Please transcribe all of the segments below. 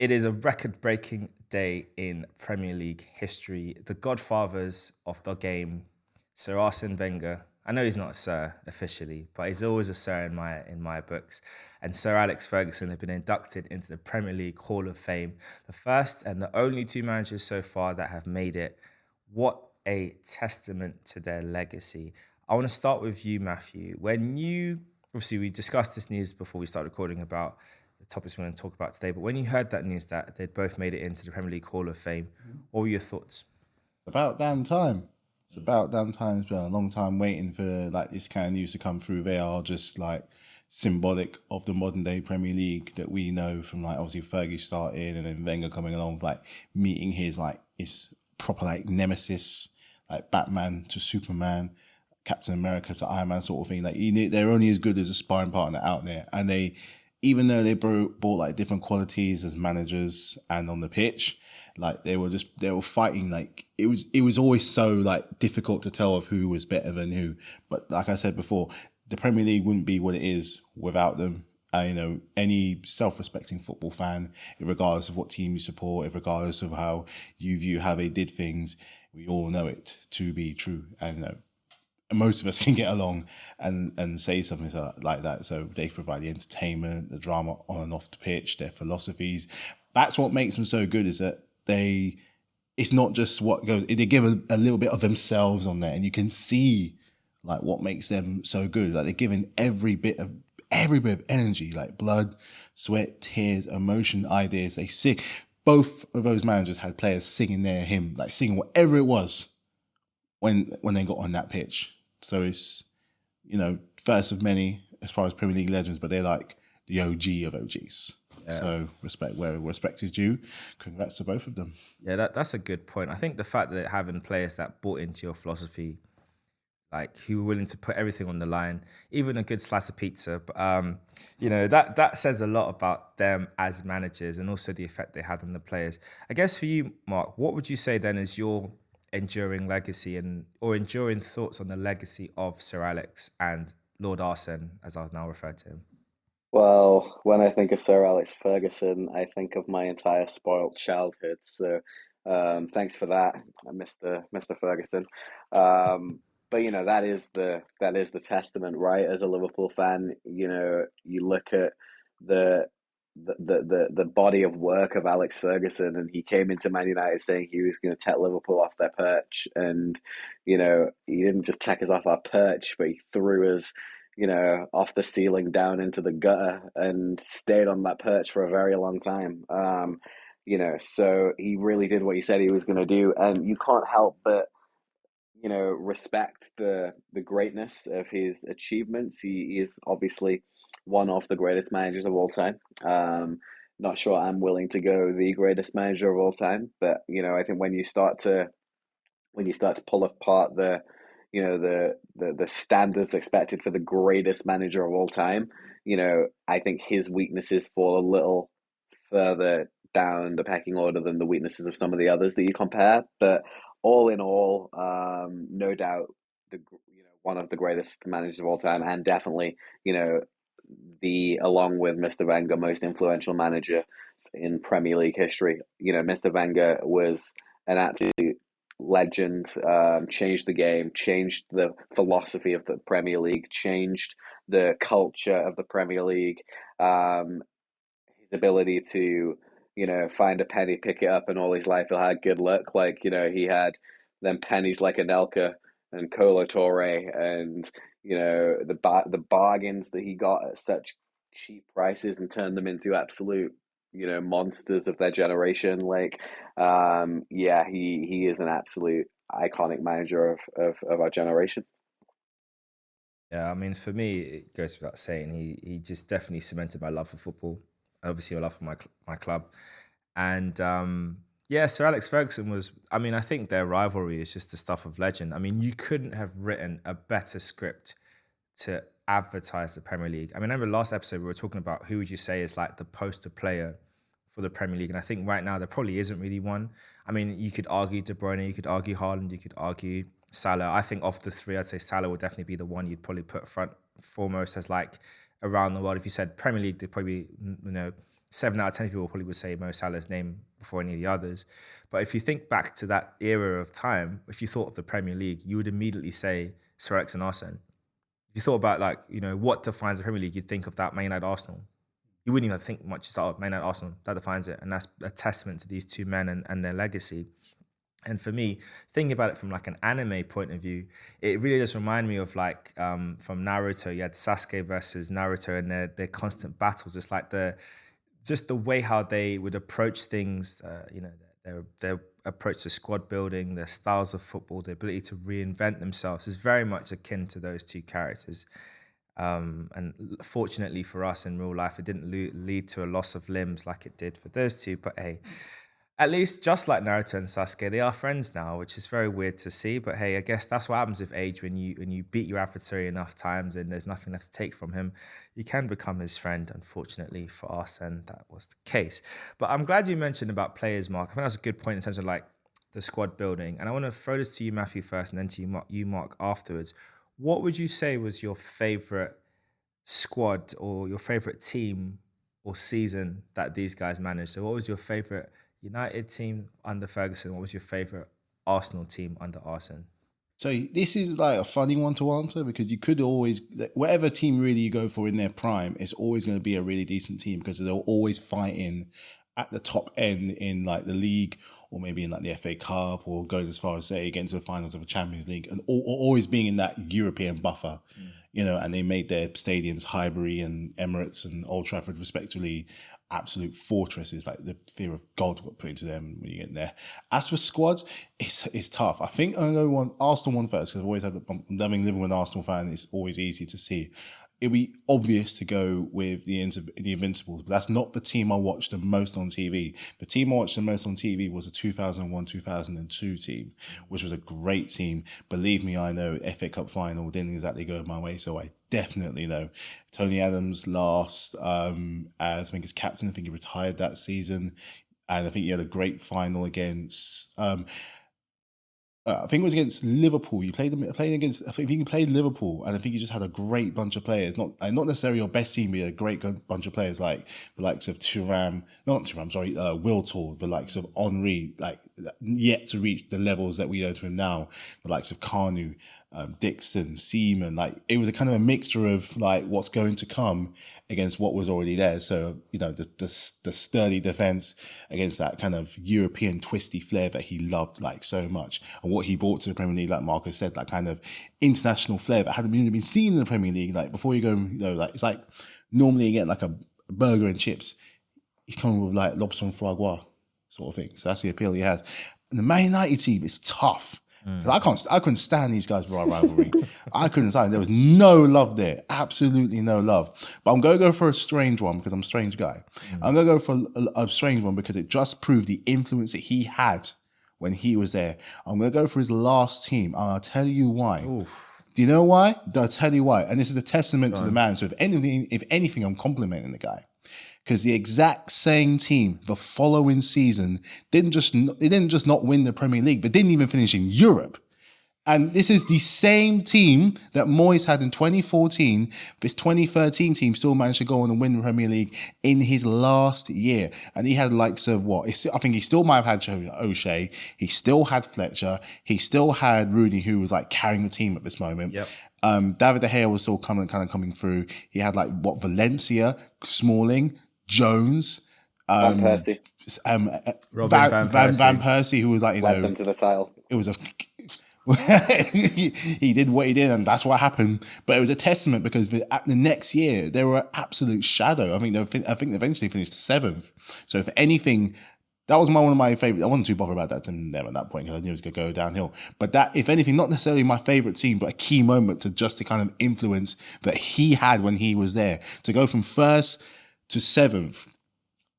It is a record-breaking day in Premier League history. The godfathers of the game, Sir Arsène Wenger. I know he's not a Sir officially, but he's always a Sir in my books. And Sir Alex Ferguson have been inducted into the Premier League Hall of Fame, the first and the only two managers so far that have made it. What a testament to their legacy. I want to start with you, Matthew. Obviously, we discussed this news before we started recording about the topics we're going to talk about today, but when you heard that news that they'd both made it into the Premier League Hall of Fame, what were your thoughts? About damn time. It's about damn time. It's been a long time waiting for this kind of news to come through. They are just symbolic of the modern day Premier League that we know from obviously Fergie started and then Wenger coming along with meeting his proper nemesis, like Batman to Superman, Captain America to Iron Man sort of thing. They're only as good as a sparring partner out there, and even though they brought different qualities as managers and on the pitch, they were fighting. It was always so difficult to tell of who was better than who. But like I said before, the Premier League wouldn't be what it is without them. Any self-respecting football fan, regardless of what team you support, regardless of how you view how they did things, we all know it to be true. And most of us can get along and say something like that. So they provide the entertainment, the drama on and off the pitch, their philosophies. That's what makes them so good, is that it's not just what goes, they give a little bit of themselves on there, and you can see what makes them so good. They're giving every bit of energy, blood, sweat, tears, emotion, ideas. They sing. Both of those managers had players singing their hymn, singing whatever it was when they got on that pitch. So it's, first of many as far as Premier League legends, but they're the OG of OGs. Yeah. So respect where respect is due. Congrats to both of them. Yeah, that's a good point. I think the fact that having players that bought into your philosophy, who were willing to put everything on the line, even a good slice of pizza, but that says a lot about them as managers and also the effect they had on the players. I guess for you, Mark, what would you say then is your enduring legacy or enduring thoughts on the legacy of Sir Alex and Lord Arsène, as I'll now refer to him? Well, when I think of Sir Alex Ferguson, I think of my entire spoiled childhood. So, thanks for that, Mr. Ferguson. But that is the testament, right? As a Liverpool fan, you look at the the body of work of Alex Ferguson, and he came into Man United saying he was going to take Liverpool off their perch, and he didn't just take us off our perch, but he threw us off the ceiling down into the gutter and stayed on that perch for a very long time. So he really did what he said he was going to do, and you can't help but respect the greatness of his achievements. He is obviously one of the greatest managers of all time. Not sure I'm willing to go the greatest manager of all time, but I think when you start to pull apart the standards expected for the greatest manager of all time, I think his weaknesses fall a little further down the pecking order than the weaknesses of some of the others that you compare. But all in all, no doubt, one of the greatest managers of all time, and definitely the, along with Mr. Wenger, most influential manager in Premier League history. Mr. Wenger was an absolute legend, changed the game, changed the philosophy of the Premier League, changed the culture of the Premier League. His ability to, find a penny, pick it up, and all his life he'll have good luck. He had them pennies like Anelka and Kolo Torre, and the bargains that he got at such cheap prices and turned them into absolute monsters of their generation. He is an absolute iconic manager of our generation. Yeah, I mean, for me, it goes without saying, he just definitely cemented my love for football, obviously my love for my club. And Sir Alex Ferguson was, I mean, I think their rivalry is just the stuff of legend. I mean, you couldn't have written a better script to advertise the Premier League. I mean, I remember last episode we were talking about who would you say is the poster player for the Premier League. And I think right now there probably isn't really one. I mean, you could argue De Bruyne, you could argue Haaland, you could argue Salah. I think of the three, I'd say Salah would definitely be the one you'd probably put foremost as around the world. If you said Premier League, they'd probably be, 7 out of 10 people probably would say Mo Salah's name before any of the others. But if you think back to that era of time, if you thought of the Premier League, you would immediately say Sir Alex and Arsène. If you thought about like, what defines the Premier League, you'd think of that Man United Arsenal. You wouldn't even have to think much. It's like, Man United Arsenal, that defines it. And that's a testament to these two men and their legacy. And for me, thinking about it from like an anime point of view, it really does remind me of like from Naruto. You had Sasuke versus Naruto and their constant battles. It's like the way how they would approach things, their approach to squad building, their styles of football, the ability to reinvent themselves is very much akin to those two characters. And fortunately for us in real life, it didn't lead to a loss of limbs like it did for those two. But hey, at least just like Naruto and Sasuke, they are friends now, which is very weird to see. But hey, I guess that's what happens with age. When you beat your adversary enough times and there's nothing left to take from him, you can become his friend. Unfortunately for us, and that was the case. But I'm glad you mentioned about players, Mark. I think that's a good point in terms of like the squad building. And I want to throw this to you, Matthew, first, and then to you, Mark, afterwards. What would you say was your favourite squad or your favourite team or season that these guys managed? So what was your favourite United team under Ferguson? What was your favourite Arsenal team under Arsène? So this is like a funny one to answer because you could always, whatever team really you go for in their prime, it's always going to be a really decent team because they'll always fight in at the top end in like the league or maybe in like the FA Cup or going as far as say against the finals of a Champions League and always being in that European buffer. And they made their stadiums, Highbury and Emirates and Old Trafford respectively, absolute fortresses. Like the fear of God got put into them when you get there. As for squads, it's tough. I think I'm going to want Arsenal one first because I've always had living with an Arsenal fan. It's always easy to see. It'd be obvious to go with the Invincibles, but that's not the team I watched the most on TV. The team I watched the most on TV was the 2001-2002 team, which was a great team. Believe me, I know FA Cup final didn't exactly go my way, so I definitely know. Tony Adams last as I think his captain. I think he retired that season, and I think he had a great final against. I think it was against Liverpool. You played against. I think you played Liverpool, and I think you just had a great bunch of players. Not necessarily your best team, but you had a great bunch of players like the likes of Wiltor, the likes of Henry, like yet to reach the levels that we know to him now. The likes of Kanu, Dixon, Seaman. Like it was a kind of a mixture of like what's going to come against what was already there. So the sturdy defense against that kind of European twisty flair that he loved like so much, and what he brought to the Premier League, like Markus said, that kind of international flair that hadn't even been seen in the Premier League. Like before you go, like it's like normally you get like a burger and chips. He's coming with like lobster and foie gras sort of thing. So that's the appeal he has. And the Man United team is tough. Because I couldn't stand these guys for our rivalry. I couldn't stand it. There was no love there. Absolutely no love. But I'm going to go for a strange one because I'm a strange guy. I'm going to go for a strange one because it just proved the influence that he had when he was there. I'm going to go for his last team. And I'll tell you why. Oof. Do you know why? I'll tell you why. And this is a testament to the man. So if anything, I'm complimenting the guy. Because the exact same team the following season didn't just not win the Premier League, they didn't even finish in Europe. And this is the same team that Moyes had in 2014. This 2013 team still managed to go on and win the Premier League in his last year. And he had likes of what? I think he still might have had O'Shea. He still had Fletcher. He still had Rooney, who was like carrying the team at this moment. Yep. David De Gea was still coming through. He had like Valencia, Smalling, Jones, Van Persie. Robin Van Persie, who was like, led them to the title. It was he did what he did, and that's what happened. But it was a testament because at the next year they were an absolute shadow. I think they eventually finished 7th. So if anything, that was one of my favorite. I wasn't too bothered about that team there at that point because I knew it was going to go downhill. But that, if anything, not necessarily my favorite team, but a key moment to kind of influence that he had when he was there to go from 1st to 7th.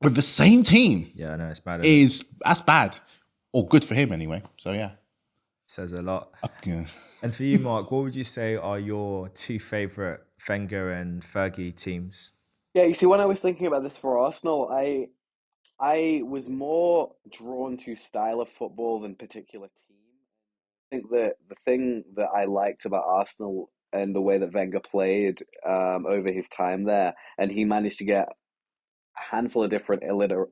With the same team, yeah, I know it's bad. That's bad, or good for him anyway. So yeah, says a lot. Yeah. And for you, Mark, what would you say are your 2 favourite Wenger and Fergie teams? Yeah, you see, when I was thinking about this for Arsenal, I was more drawn to style of football than particular team. I think that the thing that I liked about Arsenal and the way that Wenger played over his time there, and he managed to get handful of different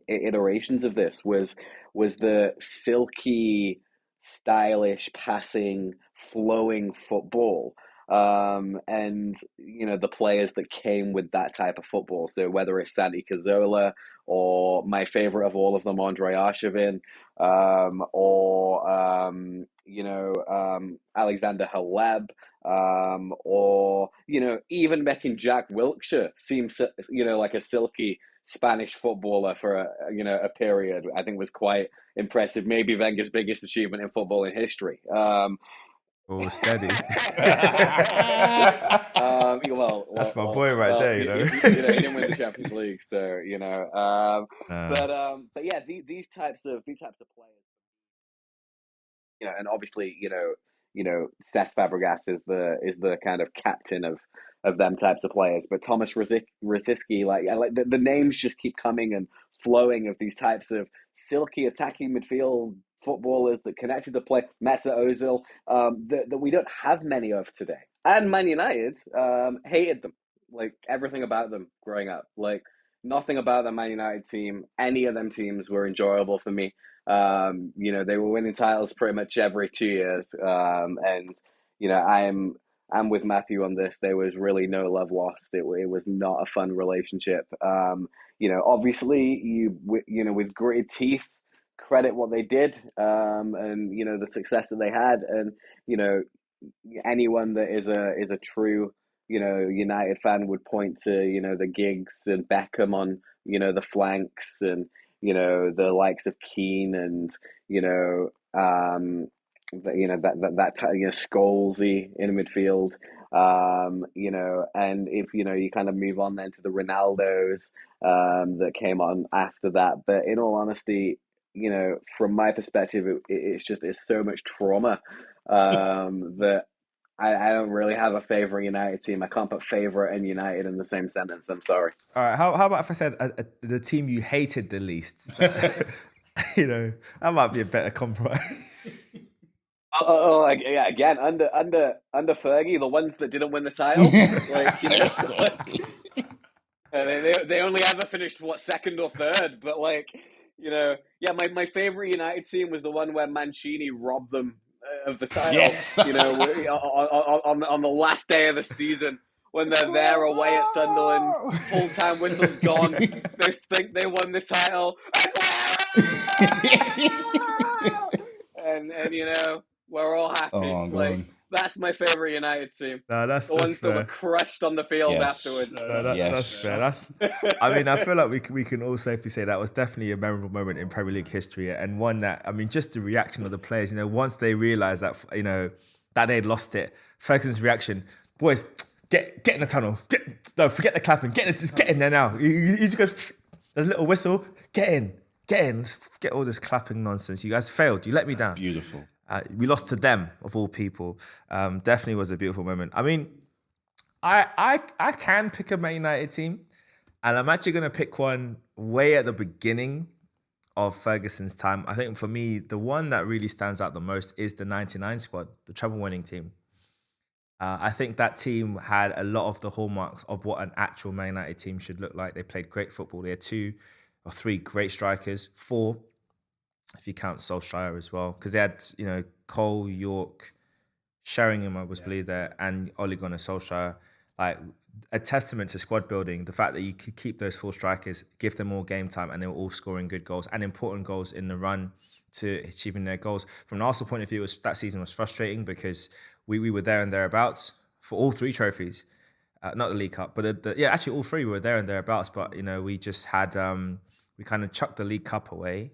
iterations of this was the silky, stylish passing, flowing football. And the players that came with that type of football. So whether it's Santi Cazorla or my favorite of all of them, Andre Arshavin, or Alexander Haleb, or even making Jack Wilshere seems like a silky Spanish footballer for a period. I think was quite impressive. Maybe Wenger's biggest achievement in football in history. Oh, steady. That's my boy right there. He didn't win the Champions League, so but yeah, these types of players, and obviously, Cesc Fabregas is the kind of captain of them types of players. But Thomas Rosicky, like the names just keep coming and flowing of these types of silky attacking midfield footballers that connected the play. Mesut Ozil, that we don't have many of today. And Man United hated them, like everything about them growing up. Like nothing about the Man United team, any of them teams were enjoyable for me. They were winning titles pretty much every 2 years. And I'm with Matthew on this. There was really no love lost. It was not a fun relationship. Obviously with gritted teeth, credit what they did, and the success that they had, and anyone that is a true United fan would point to the Giggs and Beckham on the flanks, and the likes of Keane, and Scholesy in midfield, and if you kind of move on then to the Ronaldos that came on after that. But in all honesty, from my perspective, it's so much trauma that I don't really have a favorite United team. I can't put favorite and United in the same sentence. I'm sorry. All right, how about if I said the team you hated the least? That might be a better compromise. Yeah. Again, under Fergie, the ones that didn't win the title, they only ever finished second or third. But my favorite United team was the one where Mancini robbed them of the title. Yes. On the last day of the season, when they're there away at Sunderland, full-time whistle's gone. They think they won the title. and we're all happy. Oh, that's my favorite United team. No, that's the ones fair. that were crushed on the field afterwards. That's fair. I mean, I feel like we can all safely say that was definitely a memorable moment in Premier League history, and one that, I mean, just the reaction of the players. Once they realised that that they'd lost it, Ferguson's reaction, boys, get in the tunnel. Forget the clapping. Just get in there now. You just go. There's a little whistle. Get in. Let's get all this clapping nonsense. You guys failed. You let me down. Beautiful. We lost to them, of all people. Definitely was a beautiful moment. I mean, I can pick a Man United team, and I'm actually going to pick one way at the beginning of Ferguson's time. I think for me, the one that really stands out the most is the 99 squad, the treble-winning team. I think that team had a lot of the hallmarks of what an actual Man United team should look like. They played great football. They had 2 or 3 great strikers, 4 if you count Solskjaer as well, because they had, Cole, York, Sheringham, I believe there, and Ole Gunnar Solskjaer. Like, a testament to squad building, the fact that you could keep those 4 strikers, give them all game time, and they were all scoring good goals and important goals in the run to achieving their goals. From an Arsenal point of view, that season was frustrating because we were there and thereabouts for all 3 trophies. Not the League Cup, but actually all 3 were there and thereabouts. But, we just had, we kind of chucked the League Cup away.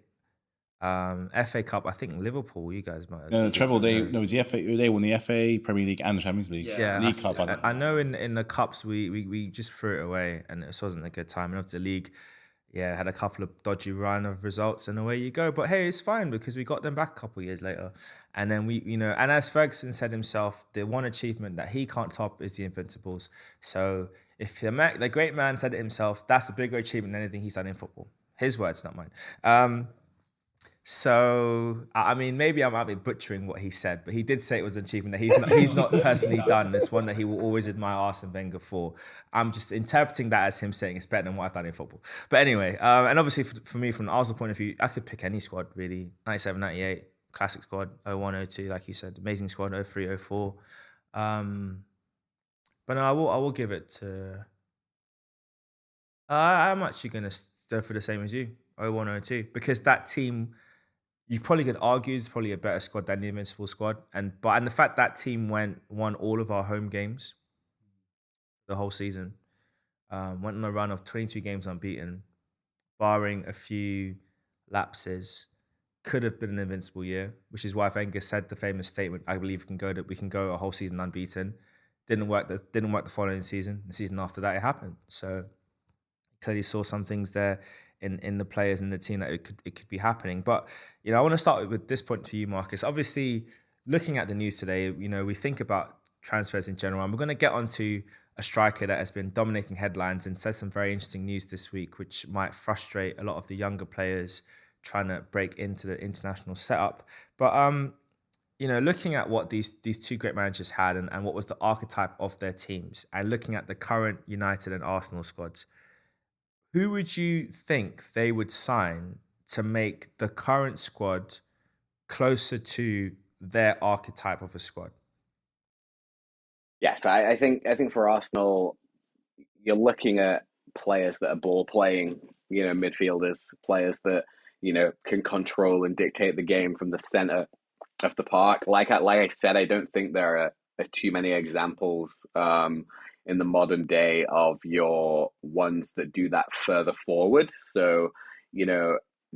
FA Cup, I think Liverpool, you guys might have. Treble, it was the FA, they won the FA, Premier League and the Champions League. Yeah. League Cup. I know in the Cups we just threw it away and it wasn't a good time. And after the league, had a couple of dodgy run of results and away you go. But hey, it's fine because we got them back a couple of years later. And then and as Ferguson said himself, the one achievement that he can't top is the Invincibles. So if the great man said it himself, that's a bigger achievement than anything he's done in football. His words, not mine. So, I mean, maybe I might be butchering what he said, but he did say it was an achievement that he's not personally done. It's one that he will always admire Arsène Wenger for. I'm just interpreting that as him saying it's better than what I've done in football. But anyway, and obviously for me, from the Arsenal point of view, I could pick any squad really. 97, 98, classic squad. 01, 02, like you said, amazing squad. 03, 04. But no, I will give it to. I'm actually gonna go for the same as you. 01, 02, because that team, you probably could argue is probably a better squad than the Invincible squad. And the fact that team won all of our home games the whole season, went on a run of 22 games unbeaten, barring a few lapses, could have been an invincible year, which is why Wenger said the famous statement, I believe we can go a whole season unbeaten. Didn't work the following season. The season after that it happened. So clearly saw some things there in the players in the team that it could be happening. But I want to start with this point for you, Markus. Obviously, looking at the news today, we think about transfers in general, and we're going to get onto a striker that has been dominating headlines and said some very interesting news this week, which might frustrate a lot of the younger players trying to break into the international setup. But looking at what these two great managers had and what was the archetype of their teams, and looking at the current United and Arsenal squads, who would you think they would sign to make the current squad closer to their archetype of a squad? Yes, I think for Arsenal, you're looking at players that are ball playing, midfielders, players that, can control and dictate the game from the center of the park. Like I said, I don't think there are too many examples in the modern day of your ones that do that further forward. So,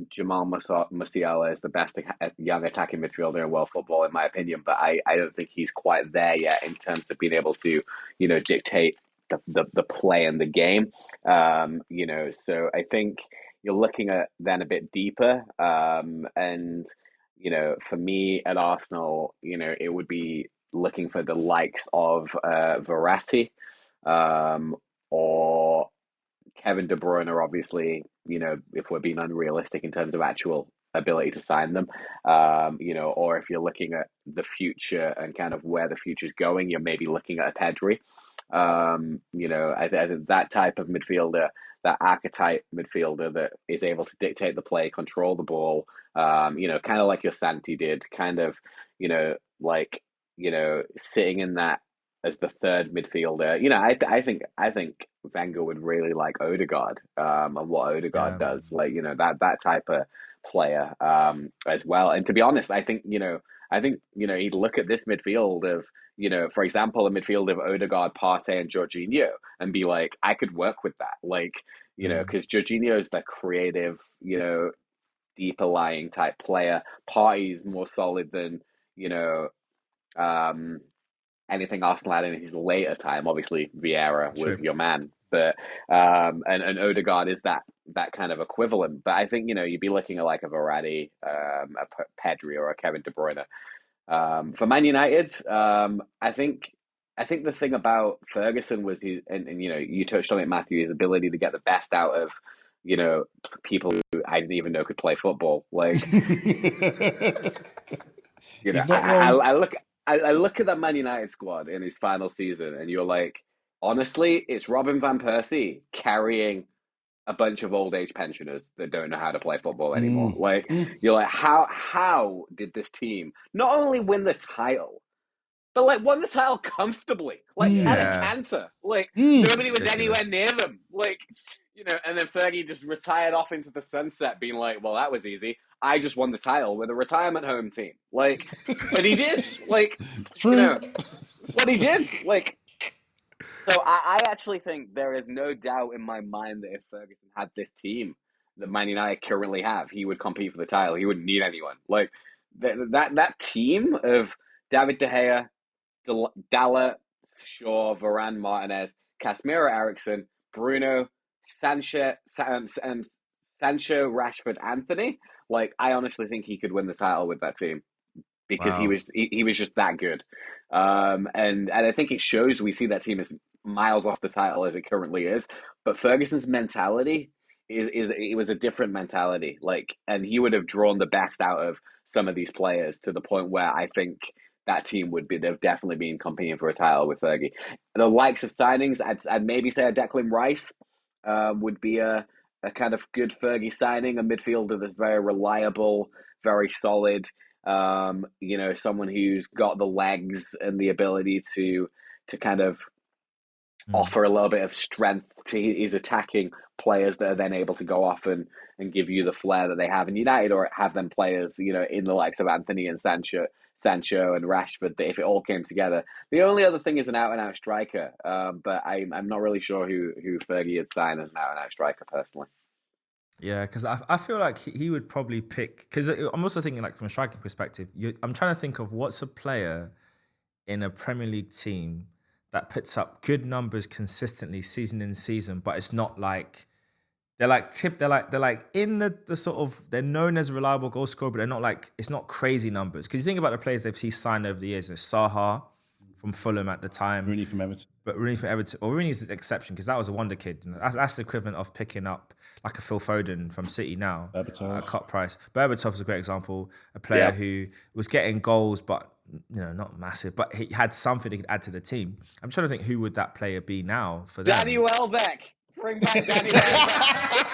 Jamal Musiala is the best young attacking midfielder in world football, in my opinion, but I don't think he's quite there yet in terms of being able to, dictate the play and the game. So I think you're looking at then a bit deeper. And for me at Arsenal, it would be looking for the likes of Verratti, or Kevin De Bruyne, obviously, if we're being unrealistic in terms of actual ability to sign them, or if you're looking at the future and kind of where the future's going, you're maybe looking at a Pedri. I think that type of midfielder, that archetype midfielder that is able to dictate the play, control the ball, kind of like your Santi did, kind of, like, sitting in that as the third midfielder. I think Wenger would really like Odegaard, and what Odegaard Yeah. does, like, that type of player, as well. And to be honest, I think he'd look at this midfield of, for example, a midfield of Odegaard, Partey, and Jorginho, and be like, I could work with that. Like, Mm. because Jorginho is the creative, deeper lying type player. Partey's more solid than, um, anything Arsenal had in his later time. Obviously, Vieira was True. your man, but and Odegaard is that kind of equivalent. But I think you'd be looking at like a Verratti, a Pedri, or a Kevin De Bruyne. For Man United, I think the thing about Ferguson was his, and you touched on it, Matthew, his ability to get the best out of people who I didn't even know could play football. Like, He's I, not I, wrong. I look I look at the Man United squad in his final season, and you're like, honestly, it's Robin van Persie carrying a bunch of old age pensioners that don't know how to play football anymore. Mm, Like, mm, you're like, how did this team not only win the title, but like won the title comfortably, like at mm, a Yeah. canter. Like, mm. nobody was anywhere Ridiculous. near them. Like, and then Fergie just retired off into the sunset, being like, "Well, that was easy. I just won the title with a retirement home team." Like, but he did. Like, you True. know, what he did. Like, so I actually think there is no doubt in my mind that if Ferguson had this team that Man United currently have, he would compete for the title. He wouldn't need anyone. Like, that team of David De Gea, Dalla, Shaw, Varane, Martinez, Casemiro, Ericsson, Bruno, Sancho, Sancho, Rashford, Anthony. Like, I honestly think he could win the title with that team because he Wow. was he was just that good. And I think it shows. We see that team is miles off the title as it currently is, but Ferguson's mentality it was a different mentality. Like, and he would have drawn the best out of some of these players to the point where I think that team would have definitely been competing for a title with Fergie. The likes of signings, I'd maybe say a Declan Rice would be a kind of good Fergie signing, a midfielder that's very reliable, very solid. Someone who's got the legs and the ability to kind of offer a little bit of strength to his attacking players that are then able to go off and give you the flair that they have in United, or have them players, in the likes of Anthony and Sancho and Rashford, that if it all came together. The only other thing is an out-and-out striker, but I'm not really sure who Fergie would sign as an out-and-out striker personally. Yeah, because I feel like he would probably pick, because I'm also thinking like from a striking perspective, I'm trying to think of what's a player in a Premier League team that puts up good numbers consistently season in season, but it's not like they're like in the sort of, they're known as a reliable goal scorer, but they're not like, it's not crazy numbers. Because you think about the players they've seen signed over the years, Saha from Fulham at the time, Rooney from Everton. But Rooney from Everton, or Rooney's an exception because that was a wonder kid. That's the equivalent of picking up like a Phil Foden from City now at a cut price. Berbatov is a great example, a player who was getting goals, but not massive, but he had something he could add to the team. I'm trying to think, who would that player be now for them? Danny Welbeck. Bring back Danny Welbeck.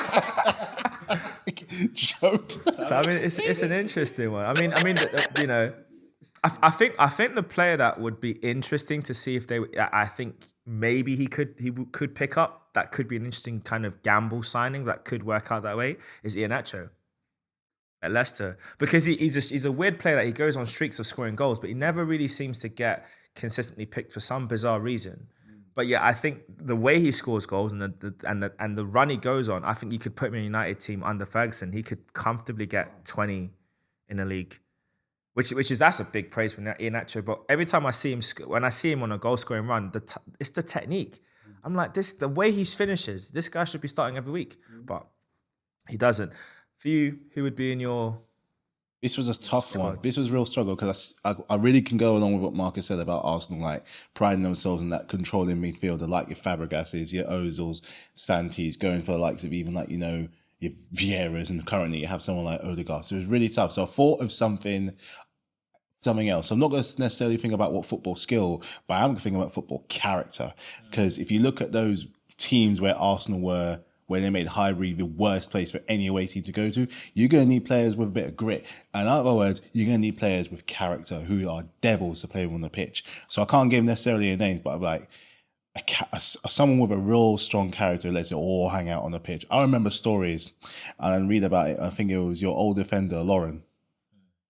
Joked. So I mean, it's an interesting one. I mean, I think the player that would be interesting to see if I think maybe he could pick up, that could be an interesting kind of gamble signing that could work out that way, is Iheanacho at Leicester, because he's a weird player that he goes on streaks of scoring goals, but he never really seems to get consistently picked for some bizarre reason. But yeah, I think the way he scores goals and the run he goes on, I think you could put him in a United team under Ferguson. He could comfortably get 20 in the league, that's a big praise for Iheanacho. But every time I see him, when I see him on a goal scoring run, it's the technique. I'm like, the way he finishes, this guy should be starting every week, but he doesn't. For you, who would be in your? This was a tough one. This was a real struggle because I really can go along with what Markus said about Arsenal, like priding themselves in that controlling midfielder, like your Fabregases, your Ozils, Santis, going for the likes of even like, your Vieiras, and currently you have someone like Odegaard. So it was really tough. So I thought of something else. I'm not going to necessarily think about what football skill, but I am going to think about football character. Because if you look at those teams where Arsenal were, where they made Highbury the worst place for any away team to go to, you're going to need players with a bit of grit. And in other words, you're going to need players with character who are devils to play on the pitch. So I can't give necessarily a name, but I'm like, someone with a real strong character lets it all hang out on the pitch. I remember stories, and I read about it. I think it was your old defender, Lauren,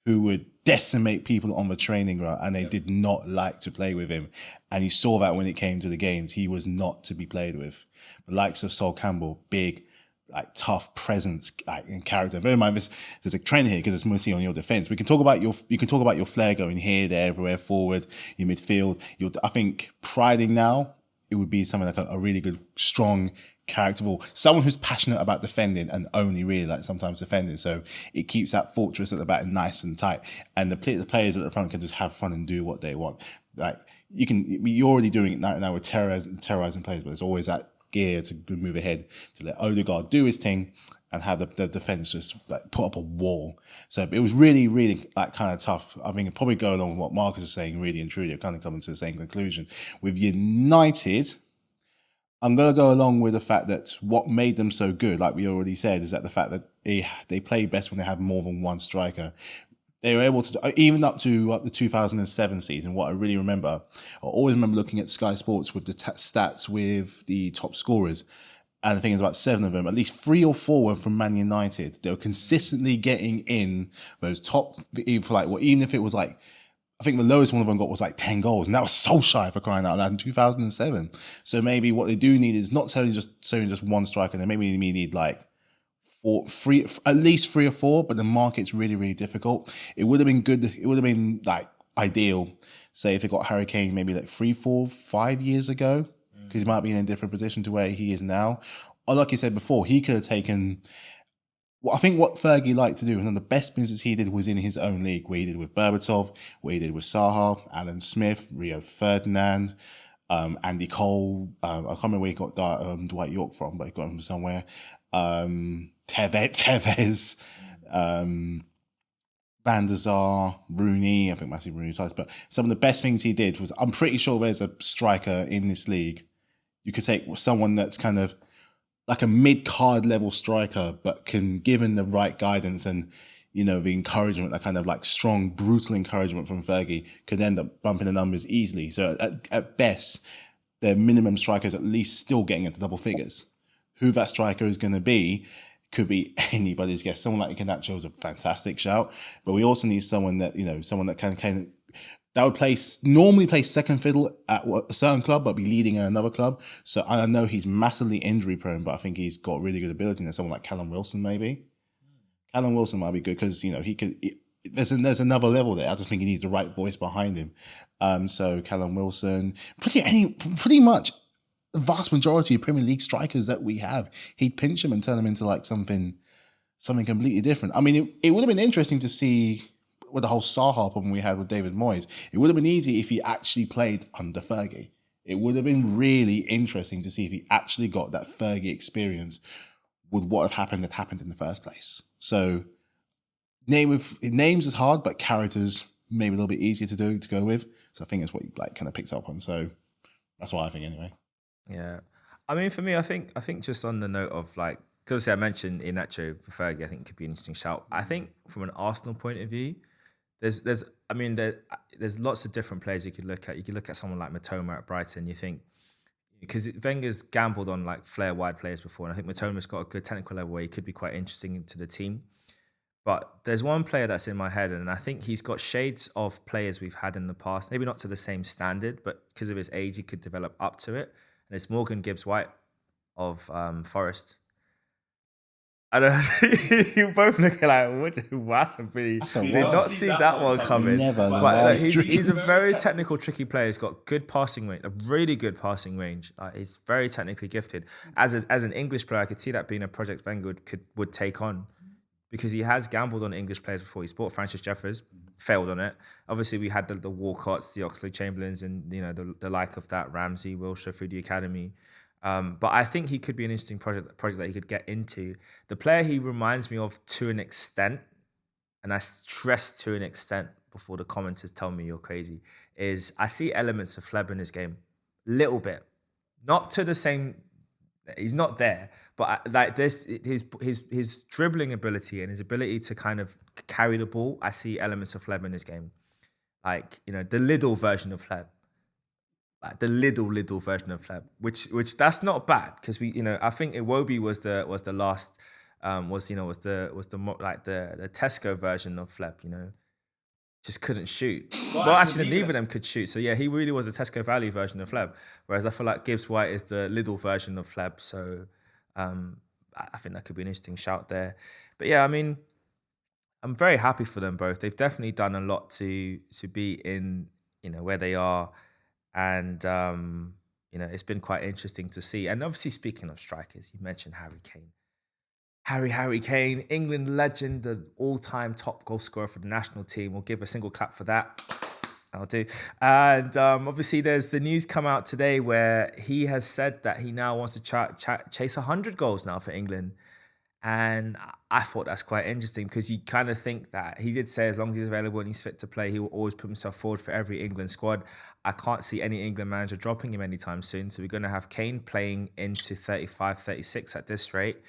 who would decimate people on the training ground, and they did not like to play with him. And you saw that when it came to the games, he was not to be played with. The likes of Sol Campbell, big, like tough presence, like in character. Bear in mind, there's a trend here because it's mostly on your defense. You can talk about your flair going here, there, everywhere, forward, your midfield. I think priding now, it would be something like a really good, strong, characterful, someone who's passionate about defending and only really like sometimes defending. So it keeps that fortress at the back nice and tight, and the players at the front can just have fun and do what they want. Like you're already doing it now with terrorizing players, but there's always that gear to move ahead to let Odegaard do his thing and have the defense just like put up a wall. So it was really, really like kind of tough. I mean, probably go along with what Markus is saying, really and truly, kind of coming to the same conclusion. With United, I'm going to go along with the fact that what made them so good, like we already said, is that the fact that they play best when they have more than one striker. They were able to, even up to the 2007 season, what I really remember, I always remember looking at Sky Sports with the stats with the top scorers. And the thing is, about 7 of them, at least 3 or 4 were from Man United. They were consistently getting in those top, even if it was like, I think the lowest one of them got was like 10 goals. And that was so shy for crying out loud in 2007. So maybe what they do need is not necessarily just one striker. They maybe need like at least 3 or 4, but the market's really, really difficult. It would have been good. It would have been like ideal, say, if they got Harry Kane maybe like 3, 4, 5 years ago, because he might be in a different position to where he is now. Or like you said before, he could have taken. Well, I think what Fergie liked to do, and one of the best business he did was in his own league, where he did with Berbatov, where he did with Saha, Alan Smith, Rio Ferdinand, Andy Cole. I can't remember where he got Dwight York from, but he got him from somewhere. Tevez. Van der Sar, Rooney, I think Matthew Rooney twice, but some of the best things he did was, I'm pretty sure there's a striker in this league. You could take someone that's kind of like a mid-card level striker, but can, given the right guidance and, you know, the encouragement, that kind of like strong, brutal encouragement from Fergie, could end up bumping the numbers easily. So at best, their minimum striker is at least still getting into double figures. Who that striker is going to be could be anybody's guess. Someone like Iheanacho is a fantastic shout, but we also need someone that, you know, someone that can that would normally play second fiddle at a certain club, but be leading at another club. So I know he's massively injury prone, but I think he's got really good ability. And someone like Callum Wilson, maybe. Callum Wilson might be good because, you know, he could. There's another level there. I just think he needs the right voice behind him. So Callum Wilson, pretty much the vast majority of Premier League strikers that we have, he'd pinch them and turn them into like something completely different. I mean, it would have been interesting to see with the whole Saha problem we had with David Moyes. It would have been easy if he actually played under Fergie. It would have been really interesting to see if he actually got that Fergie experience with what had happened in the first place. So names is hard, but characters maybe a little bit easier to go with. So I think that's what he like kind of picks up on. So that's what I think anyway. Yeah, I mean, for me, I think just on the note of like, because I mentioned Iheanacho for Fergie, I think could be an interesting shout. I think from an Arsenal point of view, there's lots of different players you could look at. You could look at someone like Matoma at Brighton. You think, because Wenger's gambled on like flair wide players before, and I think Matoma's got a good technical level where he could be quite interesting to the team. But there's one player that's in my head, and I think he's got shades of players we've had in the past. Maybe not to the same standard, but because of his age, he could develop up to it. And it's Morgan Gibbs-White of Forest. I don't know. You both looking like, did not see that one coming. Never. But look, he's a very technical, tricky player. He's got good passing range, a really good passing range. He's very technically gifted. As an English player, I could see that being a project Wenger would take on, because he has gambled on English players before. He's bought Francis Jeffers, failed on it. Obviously, we had the Walcotts, the Oxlade-Chamberlains, and you know the like of that, Ramsey, Wilshere through the academy. But I think he could be an interesting project that he could get into. The player he reminds me of to an extent, and I stress to an extent before the commenters tell me you're crazy, is I see elements of Fleb in his game, little bit, not to the same. He's not there, but like this, his dribbling ability and his ability to kind of carry the ball, I see elements of Fleb in his game, like, you know, the little version of Fleb, like the little version of Fleb, which that's not bad, because we, you know, I think Iwobi was the last, was the Tesco version of Fleb, you know. Just couldn't shoot. Well, actually, neither of them could shoot. So yeah, he really was a Tesco Valley version of Fleb. Whereas I feel like Gibbs-White is the Lidl version of Fleb. So I think that could be an interesting shout there. But yeah, I mean, I'm very happy for them both. They've definitely done a lot to be in, you know, where they are, and you know, it's been quite interesting to see. And obviously, speaking of strikers, you mentioned Harry Kane. Harry Kane, England legend, the all-time top goal scorer for the national team. We'll give a single clap for that. I'll do. And obviously, there's the news come out today where he has said that he now wants to chase 100 goals now for England. And I thought that's quite interesting, because you kind of think that he did say as long as he's available and he's fit to play, he will always put himself forward for every England squad. I can't see any England manager dropping him anytime soon. So we're going to have Kane playing into 35, 36 at this rate.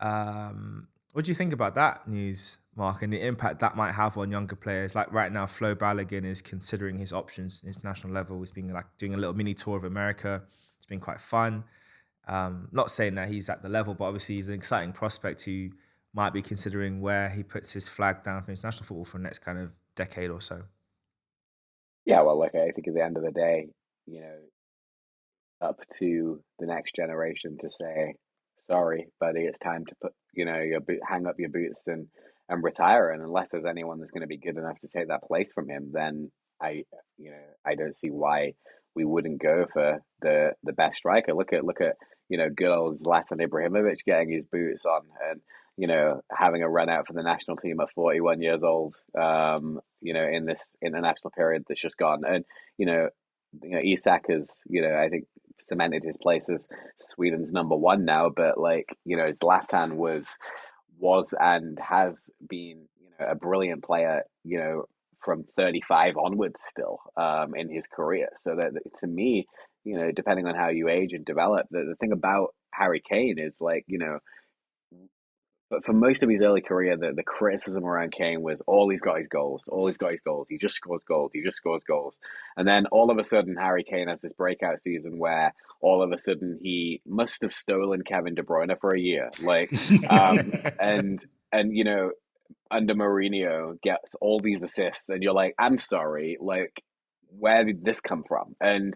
What do you think about that news, Mark, and the impact that might have on younger players? Like right now, Flo Balogun is considering his options international level. He's been like doing a little mini tour of America. It's been quite fun. Not saying that he's at the level, but obviously he's an exciting prospect who might be considering where he puts his flag down for international football for the next kind of decade or so. Yeah, well, look, I think at the end of the day, you know, up to the next generation to say, sorry, buddy, it's time to put, you know, hang up your boots and retire. And unless there's anyone that's going to be good enough to take that place from him, then I don't see why we wouldn't go for the best striker. Look at you know, good old Zlatan Ibrahimovic getting his boots on and, you know, having a run out for the national team at 41 years old. You know, in this international period that's just gone, and you know, Isak has, I think cemented his place as Sweden's number one now. But like, Zlatan was and has been, a brilliant player, from 35 onwards still, in his career. So to me, depending on how you age and develop, the thing about Harry Kane is like, but for most of his early career, the criticism around Kane was all he's got is goals, all he's got is goals. He just scores goals, he just scores goals. And then all of a sudden, Harry Kane has this breakout season where all of a sudden he must have stolen Kevin De Bruyne for a year, like, and under Mourinho gets all these assists, and you're like, I'm sorry, like, where did this come from? And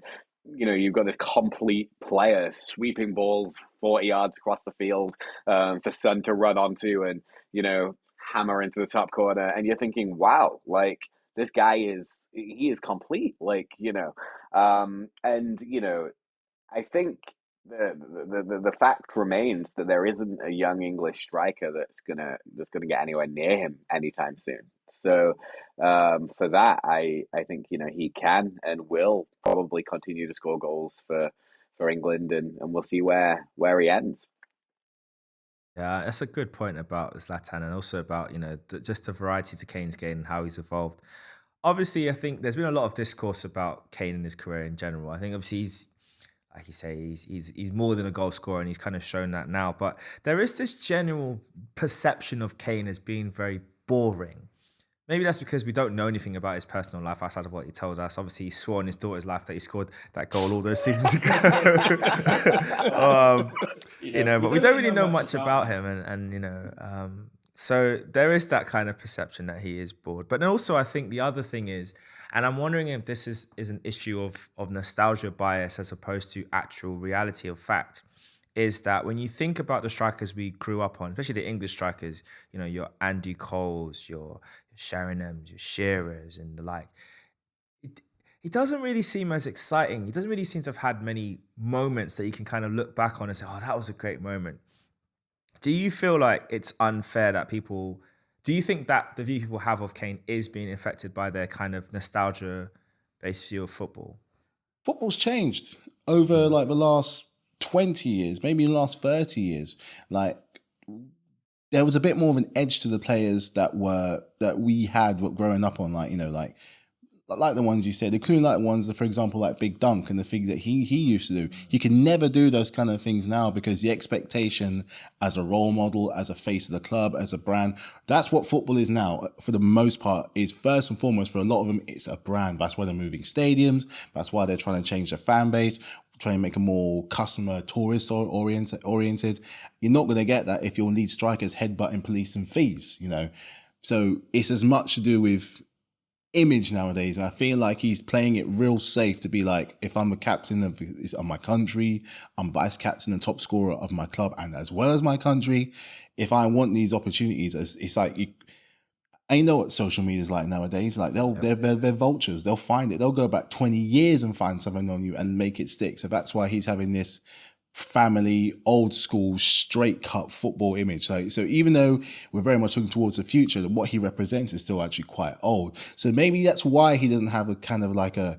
you've got this complete player sweeping balls 40 yards across the field, for Son to run onto and hammer into the top corner, and you're thinking, wow, like this guy is complete, like, and I think the fact remains that there isn't a young English striker that's gonna get anywhere near him anytime soon. So, for that, I think he can and will probably continue to score goals for England, and we'll see where he ends. Yeah, that's a good point about Zlatan and also about, just the variety to Kane's game and how he's evolved. Obviously, I think there's been a lot of discourse about Kane in his career in general. I think obviously he's, like you say, he's more than a goal scorer and he's kind of shown that now. But there is this general perception of Kane as being very boring. Maybe that's because we don't know anything about his personal life outside of what he told us. Obviously, he swore in his daughter's life that he scored that goal all those seasons ago. But we don't really know much about him, so there is that kind of perception that he is bored. But also, I think the other thing is, and I'm wondering if this is an issue of nostalgia bias as opposed to actual reality of fact, is that when you think about the strikers we grew up on, especially the English strikers, your Andy Coles, your Sheringham's, your Shearers, and the like, it doesn't really seem as exciting. It doesn't really seem to have had many moments that you can kind of look back on and say, oh, that was a great moment. Do you feel like it's unfair that do you think that the view people have of Kane is being affected by their kind of nostalgia-based view of football? Football's changed over like the last 20 years, maybe the last 30 years. Like, there was a bit more of an edge to the players that we had growing up on, like the ones you said, including like ones that, for example, like Big Dunk and the things that he used to do. He can never do those kind of things now because the expectation as a role model, as a face of the club, as a brand, that's what football is now. For the most part, is first and foremost for a lot of them, it's a brand. That's why they're moving stadiums. That's why they're trying to change their fan base, trying to make a more customer tourist oriented. You're not going to get that if your lead striker is headbutting police and thieves, So it's as much to do with image nowadays. I feel like he's playing it real safe to be like, if I'm a captain of my country, I'm vice captain and top scorer of my club and as well as my country, if I want these opportunities, it's like, I know what social media is like nowadays. Like they're vultures. They'll find it. They'll go back 20 years and find something on you and make it stick. So that's why he's having this family, old school, straight cut football image. So even though we're very much looking towards the future, what he represents is still actually quite old. So maybe that's why he doesn't have a kind of like a,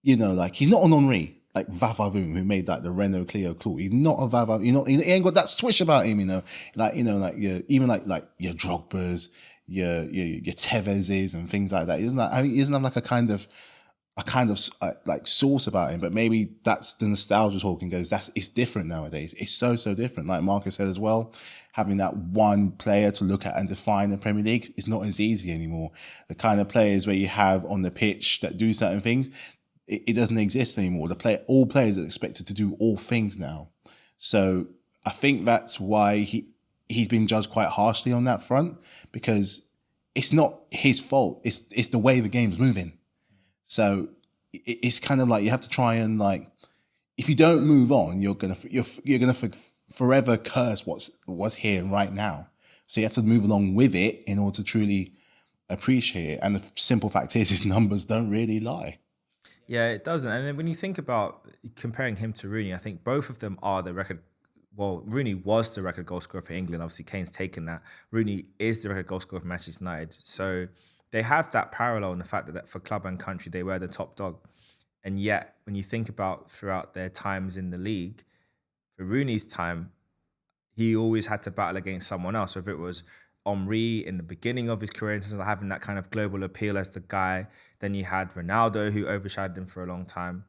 like he's not an Henri, like Vavavoom, who made like the Renault Clio cool. He's not a Vavavoom. He ain't got that swish about him. Like your even like your Drogba's, your Tevez's and things like that. He doesn't have like a kind of like sauce about him, but maybe that's the nostalgia talking goes, it's different nowadays. It's so different. Like Markus said as well, having that one player to look at and define the Premier League is not as easy anymore. The kind of players where you have on the pitch that do certain things, it doesn't exist anymore. All players are expected to do all things now. So I think that's why he's been judged quite harshly on that front, because it's not his fault. It's the way the game's moving. So it's kind of like you have to try and like, if you don't move on, you're gonna forever curse what's here right now. So you have to move along with it in order to truly appreciate it. And the simple fact is, his numbers don't really lie. Yeah, it doesn't. And then when you think about comparing him to Rooney, I think both of them are the record. Well, Rooney was the record goal scorer for England. Obviously, Kane's taken that. Rooney is the record goal scorer for Manchester United. So they have that parallel in the fact that for club and country, they were the top dog. And yet, when you think about throughout their times in the league, for Rooney's time, he always had to battle against someone else, whether it was Henry in the beginning of his career, in terms of having that kind of global appeal as the guy. Then you had Ronaldo, who overshadowed him for a long time.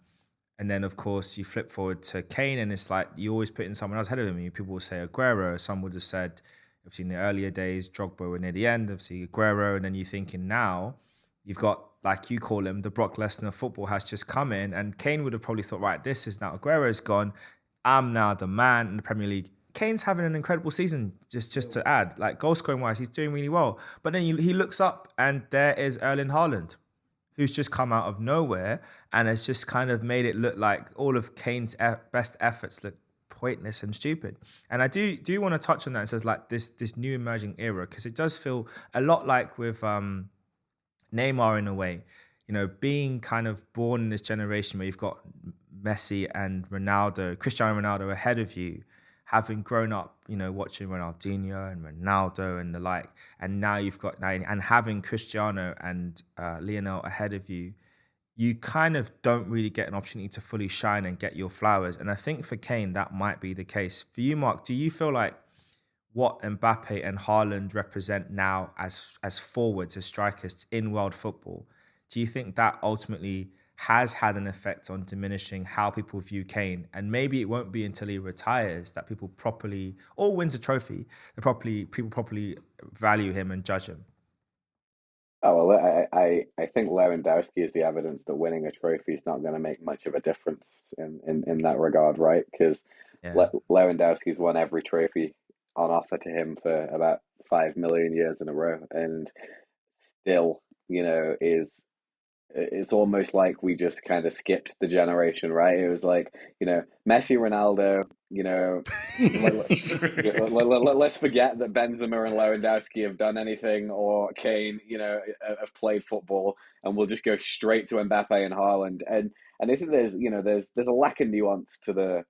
And then, of course, you flip forward to Kane, and it's like you always put in someone else ahead of him. People will say Aguero. Some would have said, obviously, in the earlier days, Drogba were near the end, obviously, Aguero. And then you're thinking now, you've got, like you call him, the Brock Lesnar of football has just come in. And Kane would have probably thought, right, this is now, Aguero's gone. I'm now the man in the Premier League. Kane's having an incredible season, just to add. Like, goal scoring wise, he's doing really well. But then he looks up, and there is Erling Haaland, who's just come out of nowhere and has just kind of made it look like all of Kane's best efforts look pointless and stupid. And I do want to touch on that. It says like this new emerging era, because it does feel a lot like with Neymar in a way, being kind of born in this generation where you've got Messi and Ronaldo, Cristiano Ronaldo ahead of you, having grown up, watching Ronaldinho and Ronaldo and the like, and now you've got and having Cristiano and Lionel ahead of you, you kind of don't really get an opportunity to fully shine and get your flowers. And I think for Kane, that might be the case. For you, Mark, do you feel like what Mbappe and Haaland represent now as forwards, as strikers in world football, do you think that ultimately has had an effect on diminishing how people view Kane? And maybe it won't be until he retires that people properly, or wins a trophy, people properly value him and judge him. Oh well, I think Lewandowski is the evidence that winning a trophy is not going to make much of a difference in that regard, right? Because Yeah. Lewandowski's won every trophy on offer to him for about 5 million years in a row, and still, is it's almost like we just kind of skipped the generation, right? It was like, Messi, Ronaldo, It's true. let's forget that Benzema and Lewandowski have done anything, or Kane, have played football, and we'll just go straight to Mbappe and Haaland. And I think there's a lack of nuance to the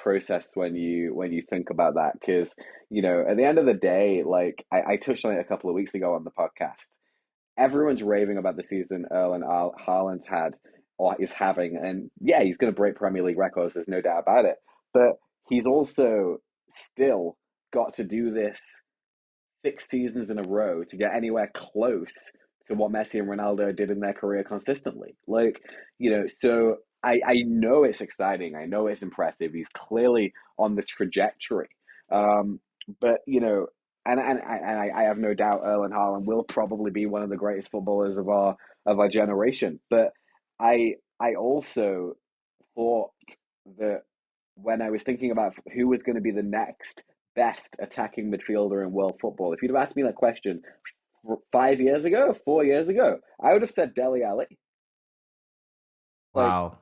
process when you think about that, because at the end of the day, like I touched on it a couple of weeks ago on the podcast, everyone's raving about the season Erling Haaland's had or is having, and yeah, he's going to break Premier League records. There's no doubt about it. But he's also still got to do this 6 seasons in a row to get anywhere close to what Messi and Ronaldo did in their career consistently. Like, so I know it's exciting. I know it's impressive. He's clearly on the trajectory. But I have no doubt Erling Haaland will probably be one of the greatest footballers of our generation. But I also thought that when I was thinking about who was going to be the next best attacking midfielder in world football, if you'd have asked me that question 5 years ago, 4 years ago, I would have said Dele Alli. Like, Wow.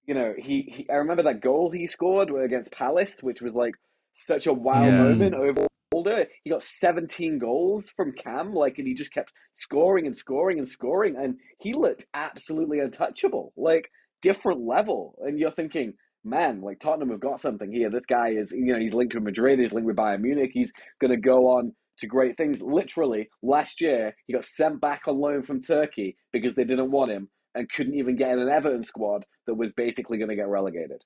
I remember that goal he scored against Palace, which was like such a wow Yeah. moment over Older. He got 17 goals from Cam, and he just kept scoring and scoring and scoring, and he looked absolutely untouchable, like different level. And you're thinking, man, like Tottenham have got something here. This guy is, he's linked with Madrid, he's linked with Bayern Munich, he's going to go on to great things. Literally, last year, he got sent back on loan from Turkey because they didn't want him and couldn't even get in an Everton squad that was basically going to get relegated.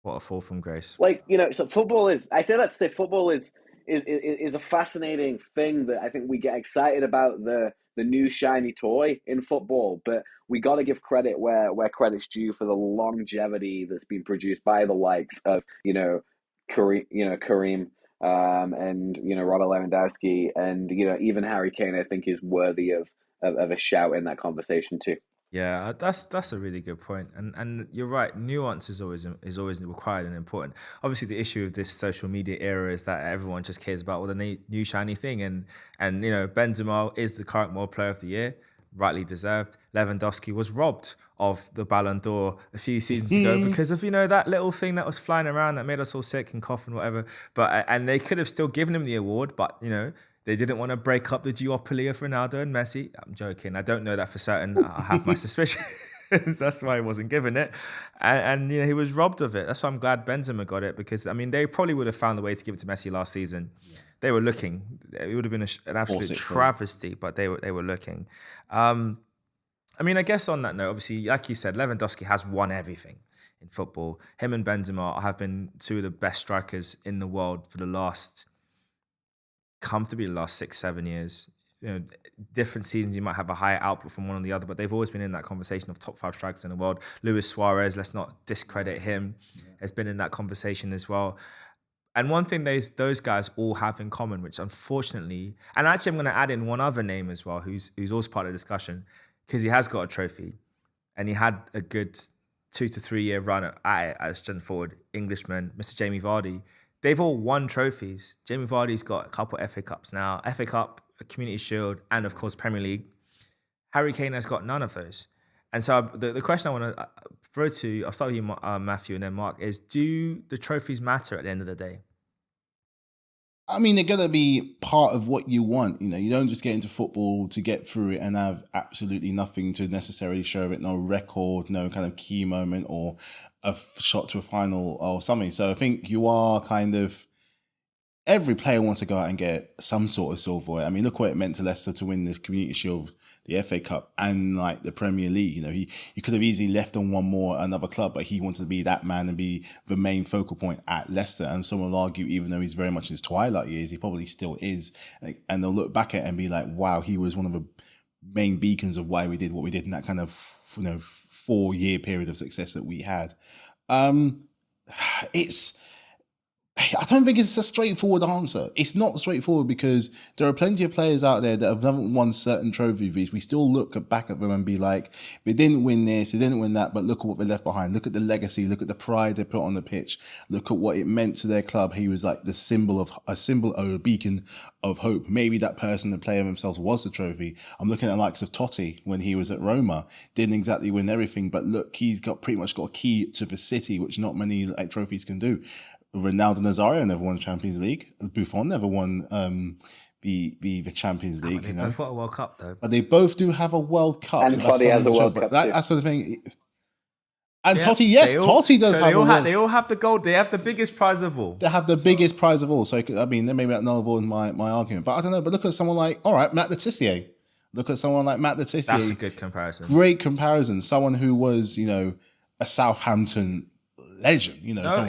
What a fall from grace. Like, so football is, I say that to say football is a fascinating thing that I think we get excited about the new shiny toy in football, but we got to give credit where credit's due for the longevity that's been produced by the likes of, Kareem, and, Robert Lewandowski, and, even Harry Kane, I think is worthy of a shout in that conversation too. Yeah, that's a really good point, and you're right. Nuance is always required and important. Obviously, the issue of this social media era is that everyone just cares about the new shiny thing, and Benzema is the current World Player of the Year, rightly deserved. Lewandowski was robbed of the Ballon d'Or a few seasons ago because of that little thing that was flying around that made us all sick and cough and whatever. But and they could have still given him the award, but they didn't want to break up the duopoly of Ronaldo and Messi. I'm joking. I don't know that for certain. I have my suspicions. That's why he wasn't given it. And he was robbed of it. That's why I'm glad Benzema got it, because, they probably would have found a way to give it to Messi last season. Yeah. They were looking. It would have been an absolute travesty, but they were looking. I mean, I guess on that note, obviously, like you said, Lewandowski has won everything in football. Him and Benzema have been two of the best strikers in the world for comfortably the last 6, 7 years. Different seasons you might have a higher output from one or the other, but they've always been in that conversation of top 5 strikers in the world. Luis Suarez, let's not discredit him, has been in that conversation as well. And one thing those guys all have in common, which unfortunately, and actually I'm going to add in one other name as well, who's also part of the discussion, because he has got a trophy, and he had a good 2 to 3 year run at it as strength forward. Englishman, Mr. Jamie Vardy. They've all won trophies. Jamie Vardy's got a couple FA Cups now, FA Cup, a Community Shield, and of course Premier League. Harry Kane has got none of those. And so the question I want to throw to you, I'll start with you, Matthew, and then Mark, is do the trophies matter at the end of the day? I mean, they're going to be part of what you want. You don't just get into football to get through it and have absolutely nothing to necessarily show it, no record, no kind of key moment or a shot to a final or something. So I think you are kind of, every player wants to go out and get some sort of silverware. I mean, look what it meant to Leicester to win the Community Shield, the FA Cup, and like the Premier League. He could have easily left on one more another club, but he wanted to be that man and be the main focal point at Leicester. And someone will argue, even though he's very much in his twilight years, he probably still is. And they'll look back at it and be like, wow, he was one of the main beacons of why we did what we did in that kind of 4-year period of success that we had. I don't think it's a straightforward answer. It's not straightforward because there are plenty of players out there that haven't won certain trophies. We still look back at them and be like, they didn't win this, they didn't win that, but look at what they left behind. Look at the legacy, look at the pride they put on the pitch. Look at what it meant to their club. He was like a symbol or a beacon of hope. Maybe that person, the player themselves, was the trophy. I'm looking at the likes of Totti when he was at Roma. Didn't exactly win everything, but look, he's pretty much got a key to the city, which not many trophies can do. Ronaldo Nazario never won the Champions League. Buffon never won the Champions League. They both got a World Cup though. But they both do have a World Cup. And Totti has a World Cup. That's the thing. And Totti, yes, Totti does have they all have the gold. They have the biggest prize of all. They have the biggest prize of all. So, I mean, maybe that nullifies my argument. But I don't know. But look at someone like, all right, Matt Le Tissier. Look at someone like Matt Le Tissier. That's a good comparison. Great comparison. Someone who was, a Southampton legend.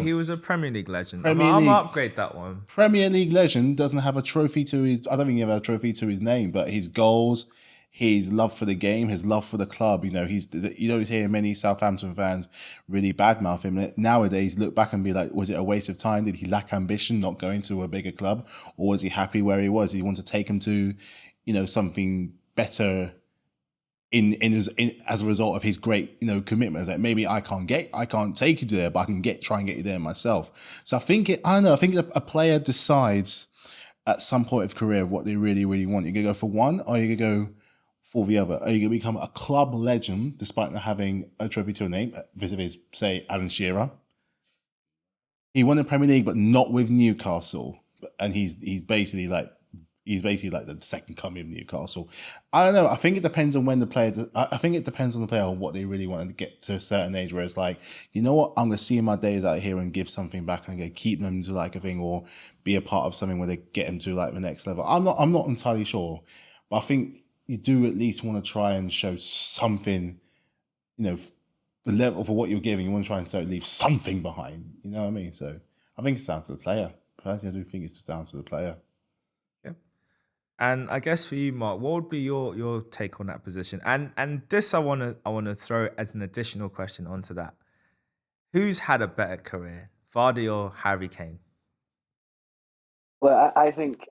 He was a Premier League legend. I'm going to upgrade that one. Premier League legend doesn't have a trophy to his... I don't think he ever had a trophy to his name, but his goals, his love for the game, his love for the club, you don't hear many Southampton fans really badmouth him. Nowadays, look back and be like, was it a waste of time? Did he lack ambition, not going to a bigger club? Or was he happy where he was? Did he want to take him to, something better as a result of his great, commitment? Like, maybe I can't take you there, but I can try and get you there myself. So I think a player decides at some point of career what they really, really want. You're going to go for one, or you're going to go for the other. Are you going to become a club legend despite not having a trophy to a name? Vis-a-vis, say, Alan Shearer. He won the Premier League, but not with Newcastle. And he's basically like the second coming of Newcastle. I don't know. I think it depends on when the player. I think it depends on the player on what they really want to get to a certain age where it's like, you know what, I'm going to see my days out here and give something back and keep them to like a thing or be a part of something where they get them to like the next level. I'm not entirely sure, but I think you do at least want to try and show something. The level for what you're giving, you want to try and leave something behind. You know what I mean? So I think it's down to the player. Personally, I do think it's just down to the player. And I guess for you, Mark, what would be your take on that position? And this I wanna throw as an additional question onto that. Who's had a better career, Vardy or Harry Kane? Well, I think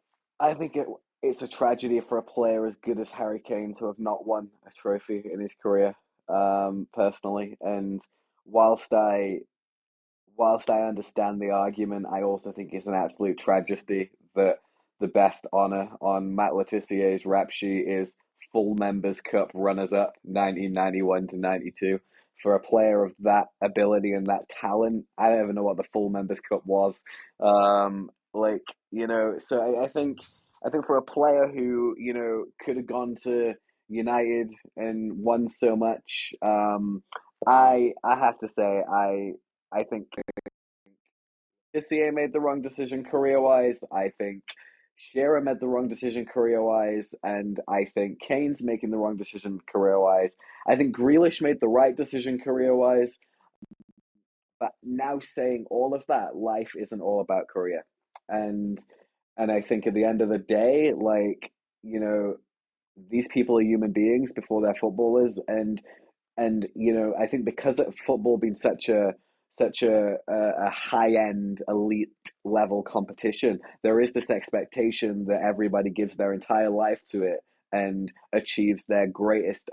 it's a tragedy for a player as good as Harry Kane to have not won a trophy in his career, personally. And whilst I understand the argument, I also think it's an absolute tragedy that the best honour on Matt Le Tissier's rap sheet is full Members Cup runners-up, 1991 to 92. For a player of that ability and that talent, I don't even know what the full Members Cup was. So I think for a player who, could have gone to United and won so much, I have to say I think Tissier made the wrong decision career-wise. I think Shearer made the wrong decision career-wise, and I think Kane's making the wrong decision career-wise. I think Grealish made the right decision career-wise. But now saying all of that, life isn't all about career. And I think at the end of the day, like, you know, these people are human beings before they're footballers, and I think because of football being such a high end elite level competition, there is this expectation that everybody gives their entire life to it and achieves their greatest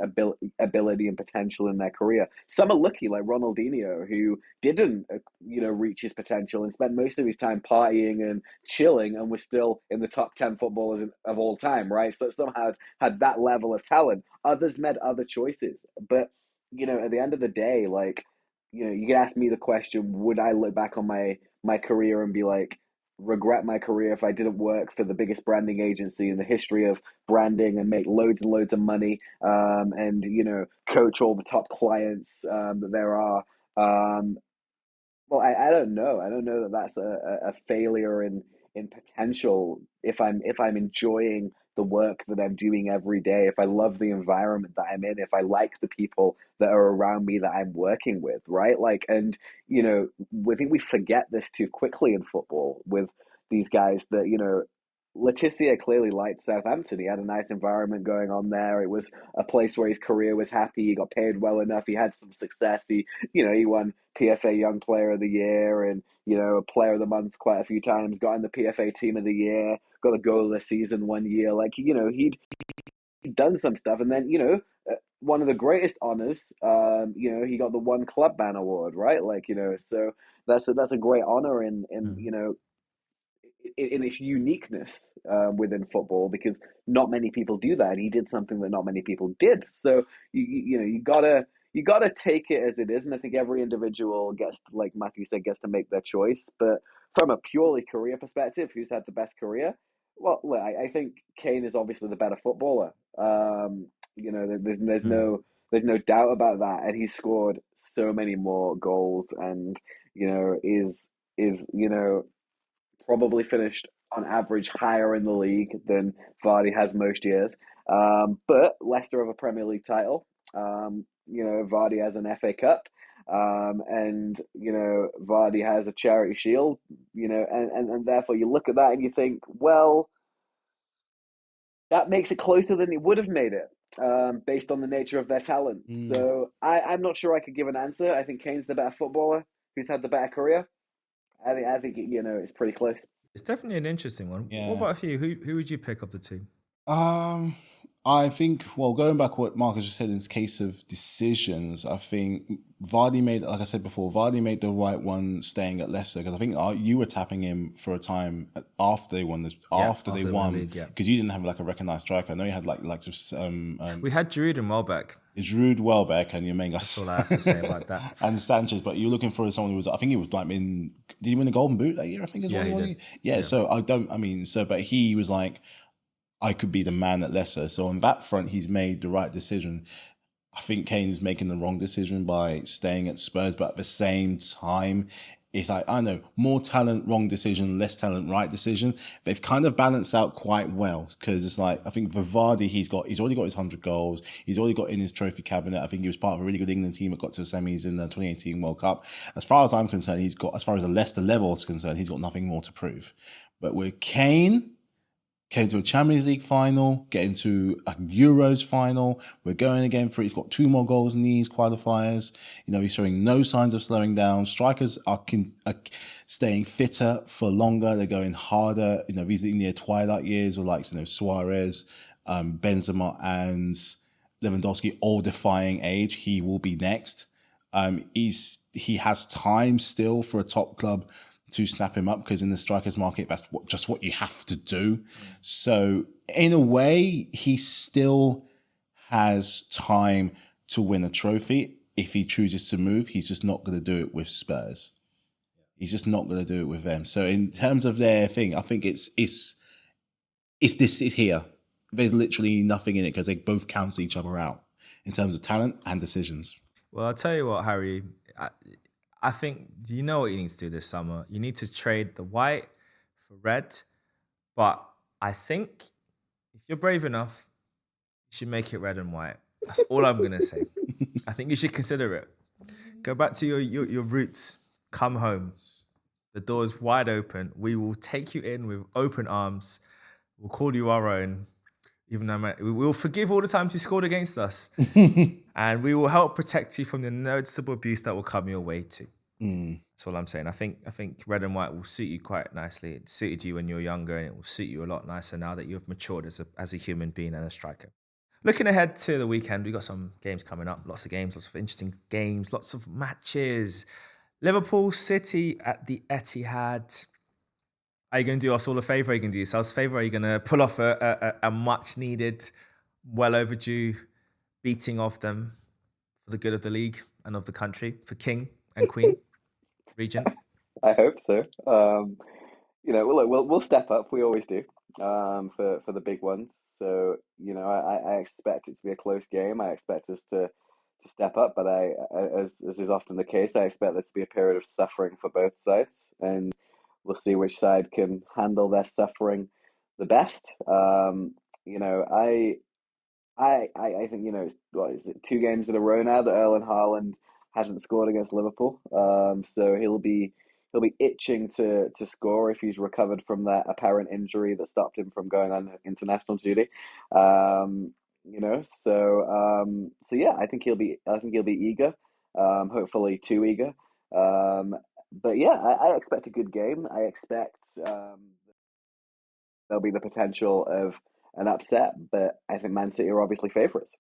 ability and potential in their career. Some are lucky, like Ronaldinho, who didn't, reach his potential and spent most of his time partying and chilling, and was still in the top 10 footballers of all time, right? So somehow had that level of talent. Others made other choices, but at the end of the day, like, you can ask me the question, would I look back on my career and be like, regret my career if I didn't work for the biggest branding agency in the history of branding and make loads and loads of money, and coach all the top clients that there are. Well, I don't know. I don't know that that's a failure in potential if I'm enjoying the work that I'm doing every day, if I love the environment that I'm in, if I like the people that are around me that I'm working with, right? Like, and I think we forget this too quickly in football with these guys that Letitia clearly liked Southampton. He had a nice environment going on there. It was a place where his career was happy. He got paid well enough. He had some success. He won PFA Young Player of the Year and Player of the Month quite a few times. Got in the PFA Team of the Year. Got a goal of the season one year. Like he'd done some stuff, and then one of the greatest honors. He got the One Club Ban Award, right? Like so that's a great honor in its uniqueness within football, because not many people do that, and he did something that not many people did. So you gotta take it as it is, and I think every individual gets, like Matthew said, gets to make their choice. But from a purely career perspective, who's had the best career? Well, look, I think Kane is obviously the better footballer. There's no doubt about that, and he scored so many more goals, and is probably finished on average higher in the league than Vardy has most years. But Leicester have a Premier League title. Vardy has an FA Cup. And Vardy has a Charity Shield. And therefore you look at that and you think, well, that makes it closer than it would have made it, based on the nature of their talent. So I'm not sure I could give an answer. I think Kane's the better footballer who's had the better career. I think it's pretty close. It's definitely an interesting one. Yeah. What about for you? Who would you pick of the two? I think, well, going back what Markus just said in this case of decisions, I think Vardy made, like I said before, Vardy made the right one staying at Leicester, because I think you were tapping him for a time after they won this, after they won, because you didn't have like a recognised striker. I know you had like we had Giroud and Welbeck. Giroud, Welbeck, and your main guy. That's all I have to say about that. And Sanchez, but you're looking for someone who was, I think he was like did he win the Golden Boot that year? I think as well. He did. Yeah. So but he was like, I could be the man at Leicester. So on that front, he's made the right decision. I think Kane's making the wrong decision by staying at Spurs, but at the same time, it's like, I know, more talent, wrong decision, less talent, right decision. They've kind of balanced out quite well, because it's like, I think for Vardy, he's already got his 100 goals. He's already got in his trophy cabinet. I think he was part of a really good England team that got to the semis in the 2018 World Cup. As far as I'm concerned, as far as the Leicester level is concerned, he's got nothing more to prove. But with Kane, came to a Champions League final, getting to a Euros final. We're going again for it. He's got 2 more goals in these qualifiers. He's showing no signs of slowing down. Strikers are staying fitter for longer. They're going harder. These in their twilight years, or like Suarez, Benzema, and Lewandowski, all defying age. He will be next. He has time still for a top club to snap him up, because in the strikers market, that's just what you have to do. So in a way, he still has time to win a trophy if he chooses to move. He's just not going to do it with Spurs. He's just not going to do it with them. So in terms of their thing, I think it's here. There's literally nothing in it, because they both cancel each other out in terms of talent and decisions. Well, I'll tell you what, Harry. I think you know what you need to do this summer. You need to trade the white for red, but I think if you're brave enough, you should make it red and white. That's all I'm gonna say. I think you should consider it. Go back to your roots. Come home. The door's wide open. We will take you in with open arms. We'll call you our own. Even though we will forgive all the times you scored against us. And we will help protect you from the noticeable abuse that will come your way too. That's all I'm saying. I think red and white will suit you quite nicely. It suited you when you were younger, and it will suit you a lot nicer now that you've matured as a human being and a striker. Looking ahead to the weekend, we've got some games coming up. Lots of games, lots of interesting games, lots of matches. Liverpool City at the Etihad. Are you going to do us all a favour? Are you going to do yourselves a favour? Are you going to pull off a much needed, well overdue beating of them for the good of the league and of the country, for King and Queen region? I hope so. We'll step up. We always do for the big ones. So I expect it to be a close game. I expect us to step up, but as is often the case, I expect there to be a period of suffering for both sides, and we'll see which side can handle their suffering the best. I think what is it, 2 games in a row now that Erling Haaland hasn't scored against Liverpool. So he'll be itching to score if he's recovered from that apparent injury that stopped him from going on international duty. So yeah, I think he'll be eager. Hopefully too eager. But yeah, I expect a good game. I expect there'll be the potential of an upset, but I think Man City are obviously favourites.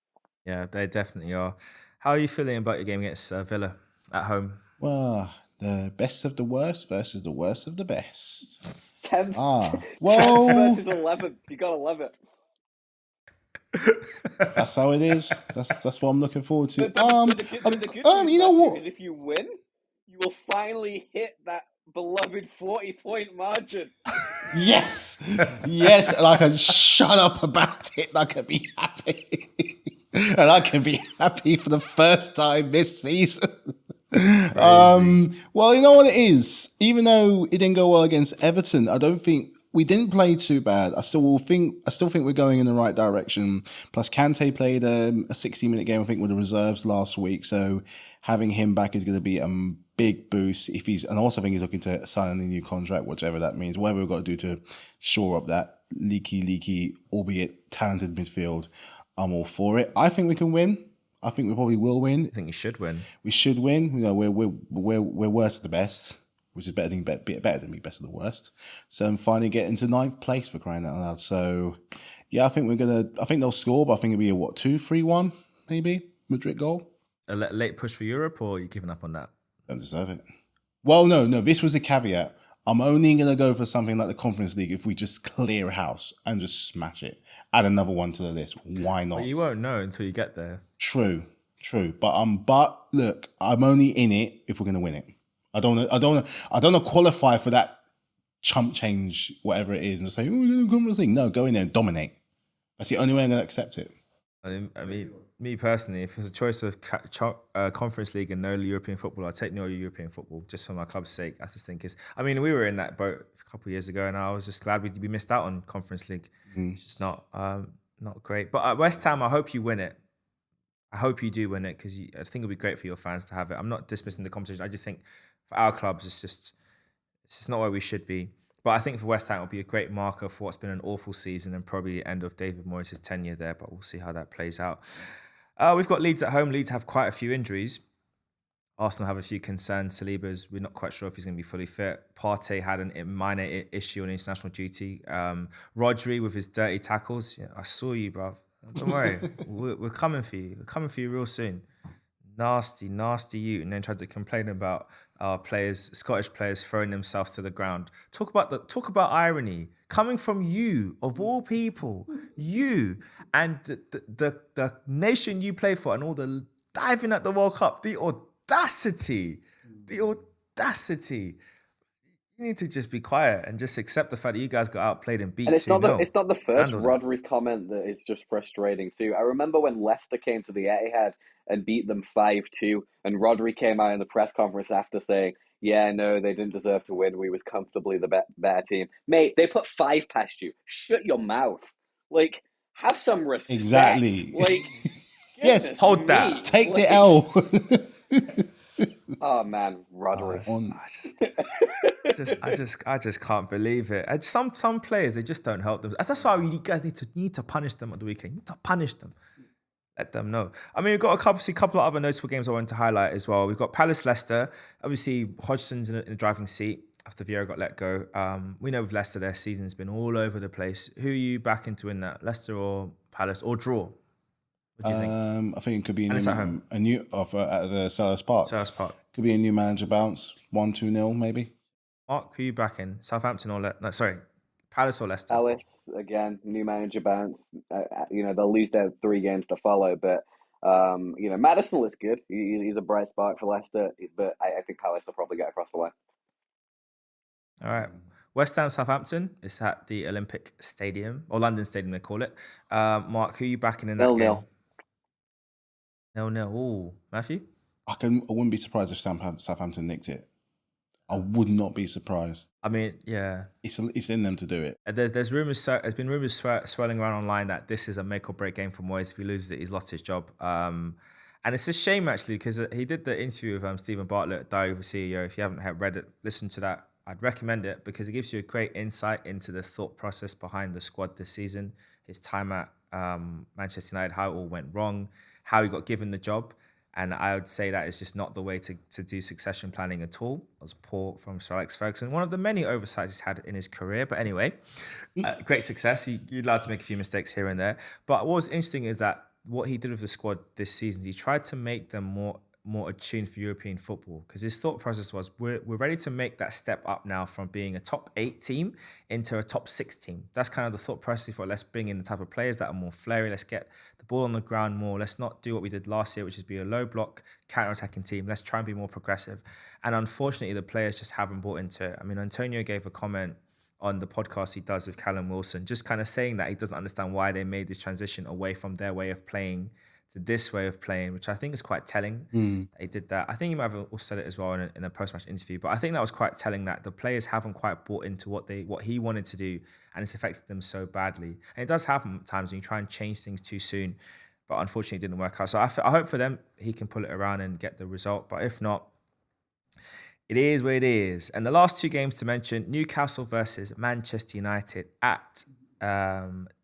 Yeah, they definitely are. How are you feeling about your game against Villa at home? Well, the best of the worst versus the worst of the best. 10th, 10th Well, versus 11th. You gotta love it. that's how it is. That's what I'm looking forward to. But the good news, You know Matthew, what? is if you win, you will finally hit that beloved 40-point margin. Yes, yes, and I can shut up about it. And I can be happy, and I can be happy for the first time this season. Well, you know what it is. Even though it didn't go well against Everton, I don't think we didn't play too bad. I still think we're going in the right direction. Plus, Kante played a 60-minute game, I think, with the reserves last week. So having him back is going to be a big boost. And also I think he's looking to sign a new contract, whatever that means. Whatever we've got to do to shore up that leaky, albeit talented midfield, I'm all for it. I think we can win. I think we probably will win. I think you should win. We should win. We're worst of the best, which is better than being best of the worst. So I'm finally getting to 9th place, for crying out loud. So yeah, I think they'll score, but I think it'll be a 2-3-1 maybe Madrid goal. A late push for Europe, or are you giving up on that? Don't deserve it. Well, no. This was a caveat. I'm only going to go for something like the Conference League if we just clear a house and just smash it. Add another one to the list. Why not? But you won't know until you get there. True. But look, I'm only in it if we're going to win it. I don't want to qualify for that chump change, whatever it is, and just say, oh, Conference League. No, go in there and dominate. That's the only way I'm going to accept it. I mean, me personally, if it's a choice of Conference League and no European football, I'll take no European football just for my club's sake. I just think we were in that boat a couple of years ago, and I was just glad we missed out on Conference League. It's just not great. But at West Ham, I hope you win it. I hope you do win it, because I think it'll be great for your fans to have it. I'm not dismissing the competition. I just think for our clubs, it's just not where we should be. But I think for West Ham, it'll be a great marker for what's been an awful season and probably the end of David Moyes' tenure there. But we'll see how that plays out. We've got Leeds at home. Leeds have quite a few injuries. Arsenal have a few concerns. Saliba's, we're not quite sure if he's going to be fully fit. Partey had a minor issue on international duty. Rodri with his dirty tackles. Yeah, I saw you, bruv. Don't worry. We're coming for you. We're coming for you real soon. Nasty you. And then tried to complain about our players, Scottish players, throwing themselves to the ground. Talk about irony. Coming from you, of all people, you and the nation you play for, and all the diving at the World Cup, the audacity. You need to just be quiet and just accept the fact that you guys got outplayed and beat 2-0. And it's not the first Rodri comment that is just frustrating too. I remember when Leicester came to the Etihad and beat them 5-2, and Rodri came out in the press conference after saying, yeah, no, they didn't deserve to win. We was comfortably the better team. Mate, they put 5 past you. Shut your mouth. Like, have some respect. Exactly. Like, Yes. goodness Hold that. me. Take the L. Oh man, Rodri. On I just can't believe it. And some players, they just don't help them. That's why you guys need to punish them at the weekend. You need to punish them. Let them know. I mean, we've got a couple of other notable games I wanted to highlight as well. We've got Palace Leicester. Obviously, Hodgson's in the driving seat after Vieira got let go. We know with Leicester, their season's been all over the place. Who are you backing to win that? Leicester or Palace or draw? What do you think? I think it could be And it's at home. a new offer at the Selhurst Park. Selhurst Park. Could be a new manager bounce, 1-2-0 maybe. Mark, who are you backing? Southampton or Palace or Leicester? Alice again, new manager bounce. They'll lose their 3 games to follow, but Madison looks good. He's a bright spark for Leicester, but I think Palace will probably get across the line. All right. West Ham, Southampton. It's at the Olympic Stadium, or London Stadium, they call it. Mark, who are you backing in that game? 0-0. 0-0. Ooh, Matthew? I wouldn't be surprised if Southampton nicked it. I would not be surprised. I mean, yeah. It's in them to do it. There's rumors. There's been rumors swirling around online that this is a make or break game for Moyes. If he loses it, he's lost his job. And it's a shame actually because he did the interview with Stephen Bartlett, Diary of a CEO. If you haven't read it, listen to that. I'd recommend it because it gives you a great insight into the thought process behind the squad this season. His time at Manchester United, how it all went wrong, how he got given the job. And I would say that is just not the way to do succession planning at all. It was poor from Sir Alex Ferguson. One of the many oversights he's had in his career. But anyway, great success. You're allowed to make a few mistakes here and there. But what was interesting is that what he did with the squad this season, he tried to make them more attuned for European football because his thought process was we're ready to make that step up now from being a top 8 team into a top 6 team. That's kind of the thought process for let's bring in the type of players that are more flary. Let's get the ball on the ground more. Let's not do what we did last year, which is be a low block counter-attacking team. Let's try and be more progressive. And unfortunately, the players just haven't bought into it. I mean, Antonio gave a comment on the podcast he does with Callum Wilson, just kind of saying that he doesn't understand why they made this transition away from their way of playing to this way of playing, which I think is quite telling. They did that. I think he might have also said it as well in a post-match interview, but I think that was quite telling that the players haven't quite bought into what he wanted to do, and it's affected them so badly. And it does happen at times when you try and change things too soon, but unfortunately it didn't work out. So I hope for them he can pull it around and get the result, but if not, it is what it is. And the last 2 games to mention, Newcastle versus Manchester United at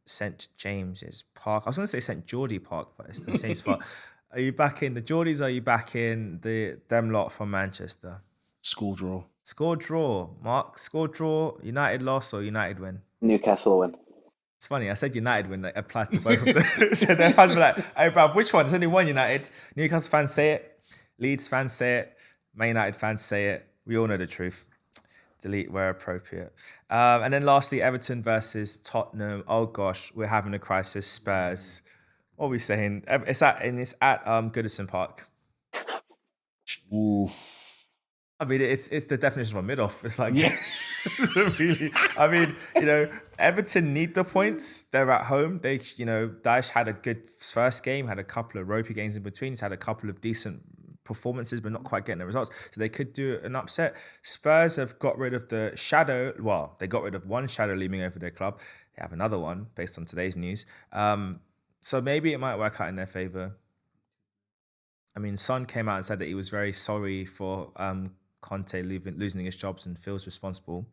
St. James's Park. I was going to say St. Geordie Park, but it's the same spot. Are you back in the Geordies or are you back in them lot from Manchester? Score draw. Score draw. Mark, score draw, United loss or United win? Newcastle win. It's funny, I said United win, that applies to both of them. So their fans were like, hey bruv, which one? There's only one United. Newcastle fans say it, Leeds fans say it, Man United fans say it. We all know the truth. Delete where appropriate. And then lastly, Everton versus Tottenham. Oh gosh, we're having a crisis. Spurs. What are we saying? It's at Goodison Park. Ooh. I mean, it's the definition of a mid-off. It's like, yeah. Really, I mean, Everton need the points. They're at home. Daesh had a good first game, had a couple of ropey games in between. He's had a couple of decent performances, but not quite getting the results. So they could do an upset. Spurs have got rid of the shadow. Well, they got rid of one shadow looming over their club. They have another one based on today's news. So maybe it might work out in their favour. I mean, Son came out and said that he was very sorry for Conte losing his jobs and feels responsible.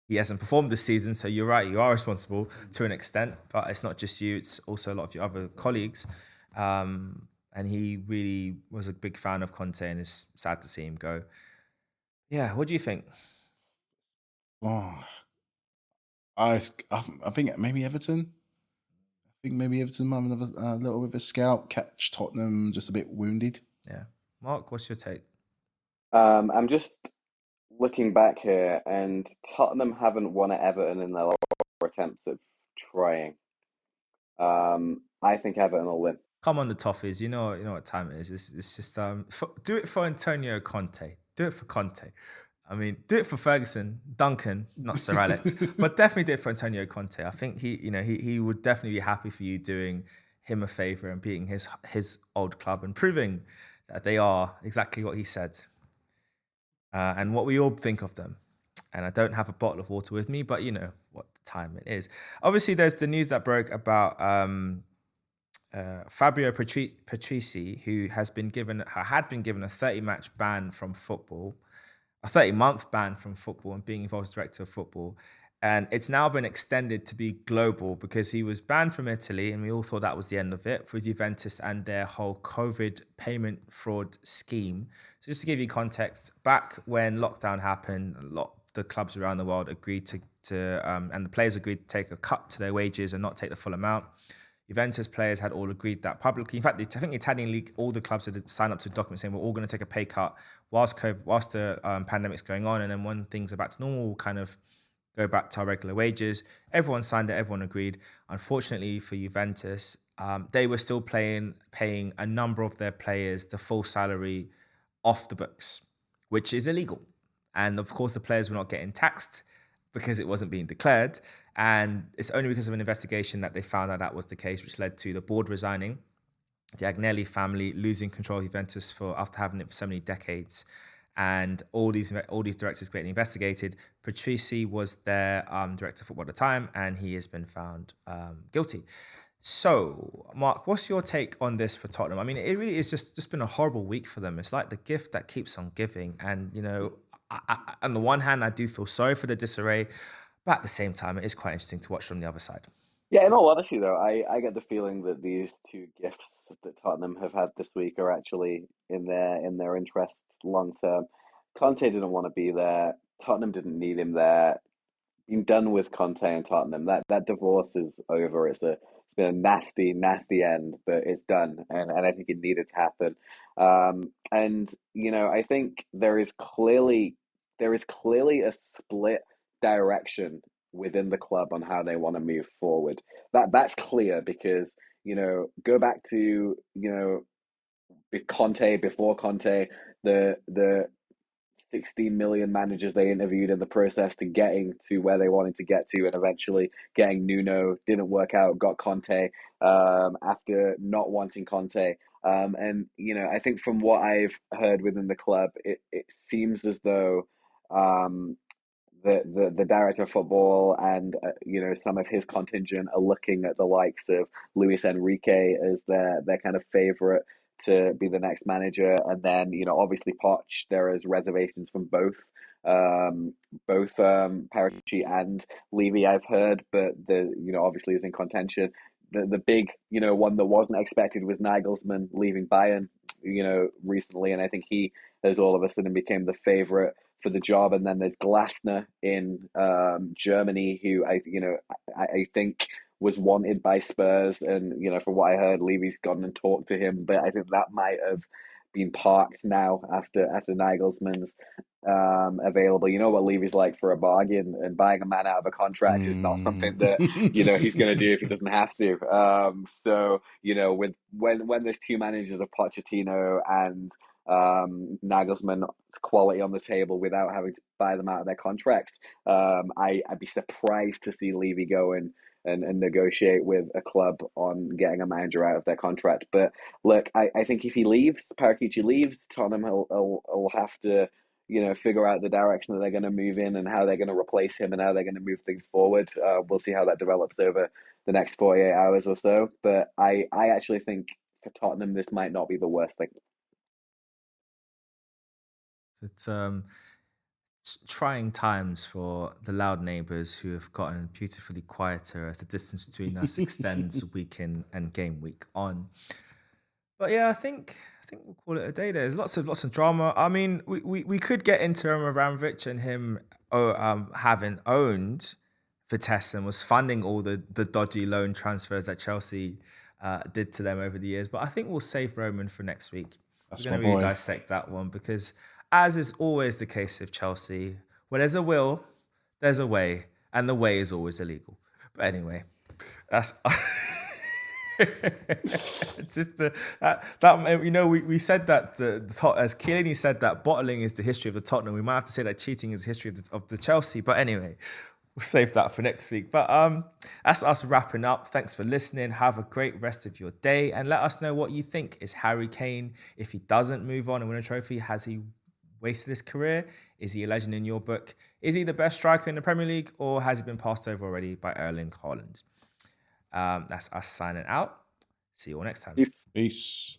He hasn't performed this season, so you're right, you are responsible to an extent, but it's not just you, it's also a lot of your other colleagues. And he really was a big fan of Conte and it's sad to see him go. Yeah, what do you think? Oh, I think maybe Everton. I think maybe Everton might have a little bit of a scout, catch Tottenham just a bit wounded. Yeah. Mark, what's your take? I'm just looking back here, and Tottenham haven't won at Everton in their attempts of trying. I think Everton will win. Come on, the Toffees. You know what time it is. It's just do it for Antonio Conte. Do it for Conte. I mean, do it for Ferguson, Duncan, not Sir Alex, but definitely do it for Antonio Conte. I think he would definitely be happy for you doing him a favour and beating his old club and proving that they are exactly what he said. and what we all think of them. And I don't have a bottle of water with me, but you know what time it is. Obviously, there's the news that broke about Fabio Patrici, who had been given a 30-match ban from football, a 30-month ban from football, and being involved as director of football. And it's now been extended to be global because he was banned from Italy, and we all thought that was the end of it for Juventus and their whole COVID payment fraud scheme. So just to give you context, back when lockdown happened, a lot of the clubs around the world agreed to and the players agreed to take a cut to their wages and not take the full amount. Juventus players had all agreed that publicly. In fact, I think the Italian league, all the clubs had signed up to a document saying we're all going to take a pay cut whilst the pandemic's going on, and then when things are back to normal, we'll kind of go back to our regular wages. Everyone signed it, everyone agreed. Unfortunately for Juventus, they were still paying a number of their players the full salary off the books, which is illegal. And of course, the players were not getting taxed because it wasn't being declared. And it's only because of an investigation that they found out that was the case, which led to the board resigning, the Agnelli family losing control of Juventus after having it for so many decades, and all these directors getting investigated. Patrici was their director of football at the time, and he has been found guilty. So, Mark, what's your take on this for Tottenham? I mean, it really is just been a horrible week for them. It's like the gift that keeps on giving. And, you know, on the one hand, I do feel sorry for the disarray, but at the same time, it is quite interesting to watch from the other side. Yeah, in all honesty, though, I get the feeling that these two gifts that Tottenham have had this week are actually in their interest long term. Conte didn't want to be there. Tottenham didn't need him there. Been done with Conte and Tottenham. That divorce is over. It's been a nasty, nasty end, but it's done, and I think it needed to happen. And you know, I think there is clearly a split direction within the club on how they want to move forward. That's clear because go back to Conte, before Conte, the 16 million managers they interviewed in the process to getting to where they wanted to get to, and eventually getting Nuno didn't work out, got Conte after not wanting Conte. And I think from what I've heard within the club, it seems as though the director of football and some of his contingent are looking at the likes of Luis Enrique as their kind of favorite to be the next manager, and then obviously Poch. There is reservations from both Paratici and Levy, I've heard, but obviously is in contention. The big one that wasn't expected was Nagelsmann leaving Bayern recently, and I think he has all of a sudden became the favorite for the job. And then there's Glasner in Germany, who I think was wanted by Spurs, and from what I heard, Levy's gone and talked to him, but I think that might have been parked now after Nagelsmann's available. You know what Levy's like for a bargain, and buying a man out of a contract is not something that he's going to do if he doesn't have to. So with when there's two managers of Pochettino and Nagelsmann's quality on the table without having to buy them out of their contracts, I'd be surprised to see Levy go and negotiate with a club on getting a manager out of their contract. But look, I think if Paratici leaves, Tottenham will have to figure out the direction that they're going to move in and how they're going to replace him and how they're going to move things forward. We'll see how that develops over the next 48 hours or so. But I actually think for Tottenham, this might not be the worst thing. It's trying times for the loud neighbours who have gotten beautifully quieter as the distance between us extends week in and game week on. But yeah, I think we'll call it a day there. There's lots of drama. I mean, we could get into Roman Abramovich and him having owned Vitesse and was funding all the dodgy loan transfers that Chelsea did to them over the years. But I think we'll save Roman for next week. We're going to really dissect that one because, as is always the case with Chelsea, where there's a will, there's a way, and the way is always illegal. But anyway, that's it's just we said that as Chiellini said that bottling is the history of the Tottenham. We might have to say that cheating is the history of the Chelsea. But anyway, we'll save that for next week. But that's us wrapping up. Thanks for listening. Have a great rest of your day, and let us know what you think. Is Harry Kane, if he doesn't move on and win a trophy, has he wasted his career? Is he a legend in your book? Is he the best striker in the Premier League, or has he been passed over already by Erling Haaland? That's us signing out. See you all next time. Peace. Peace.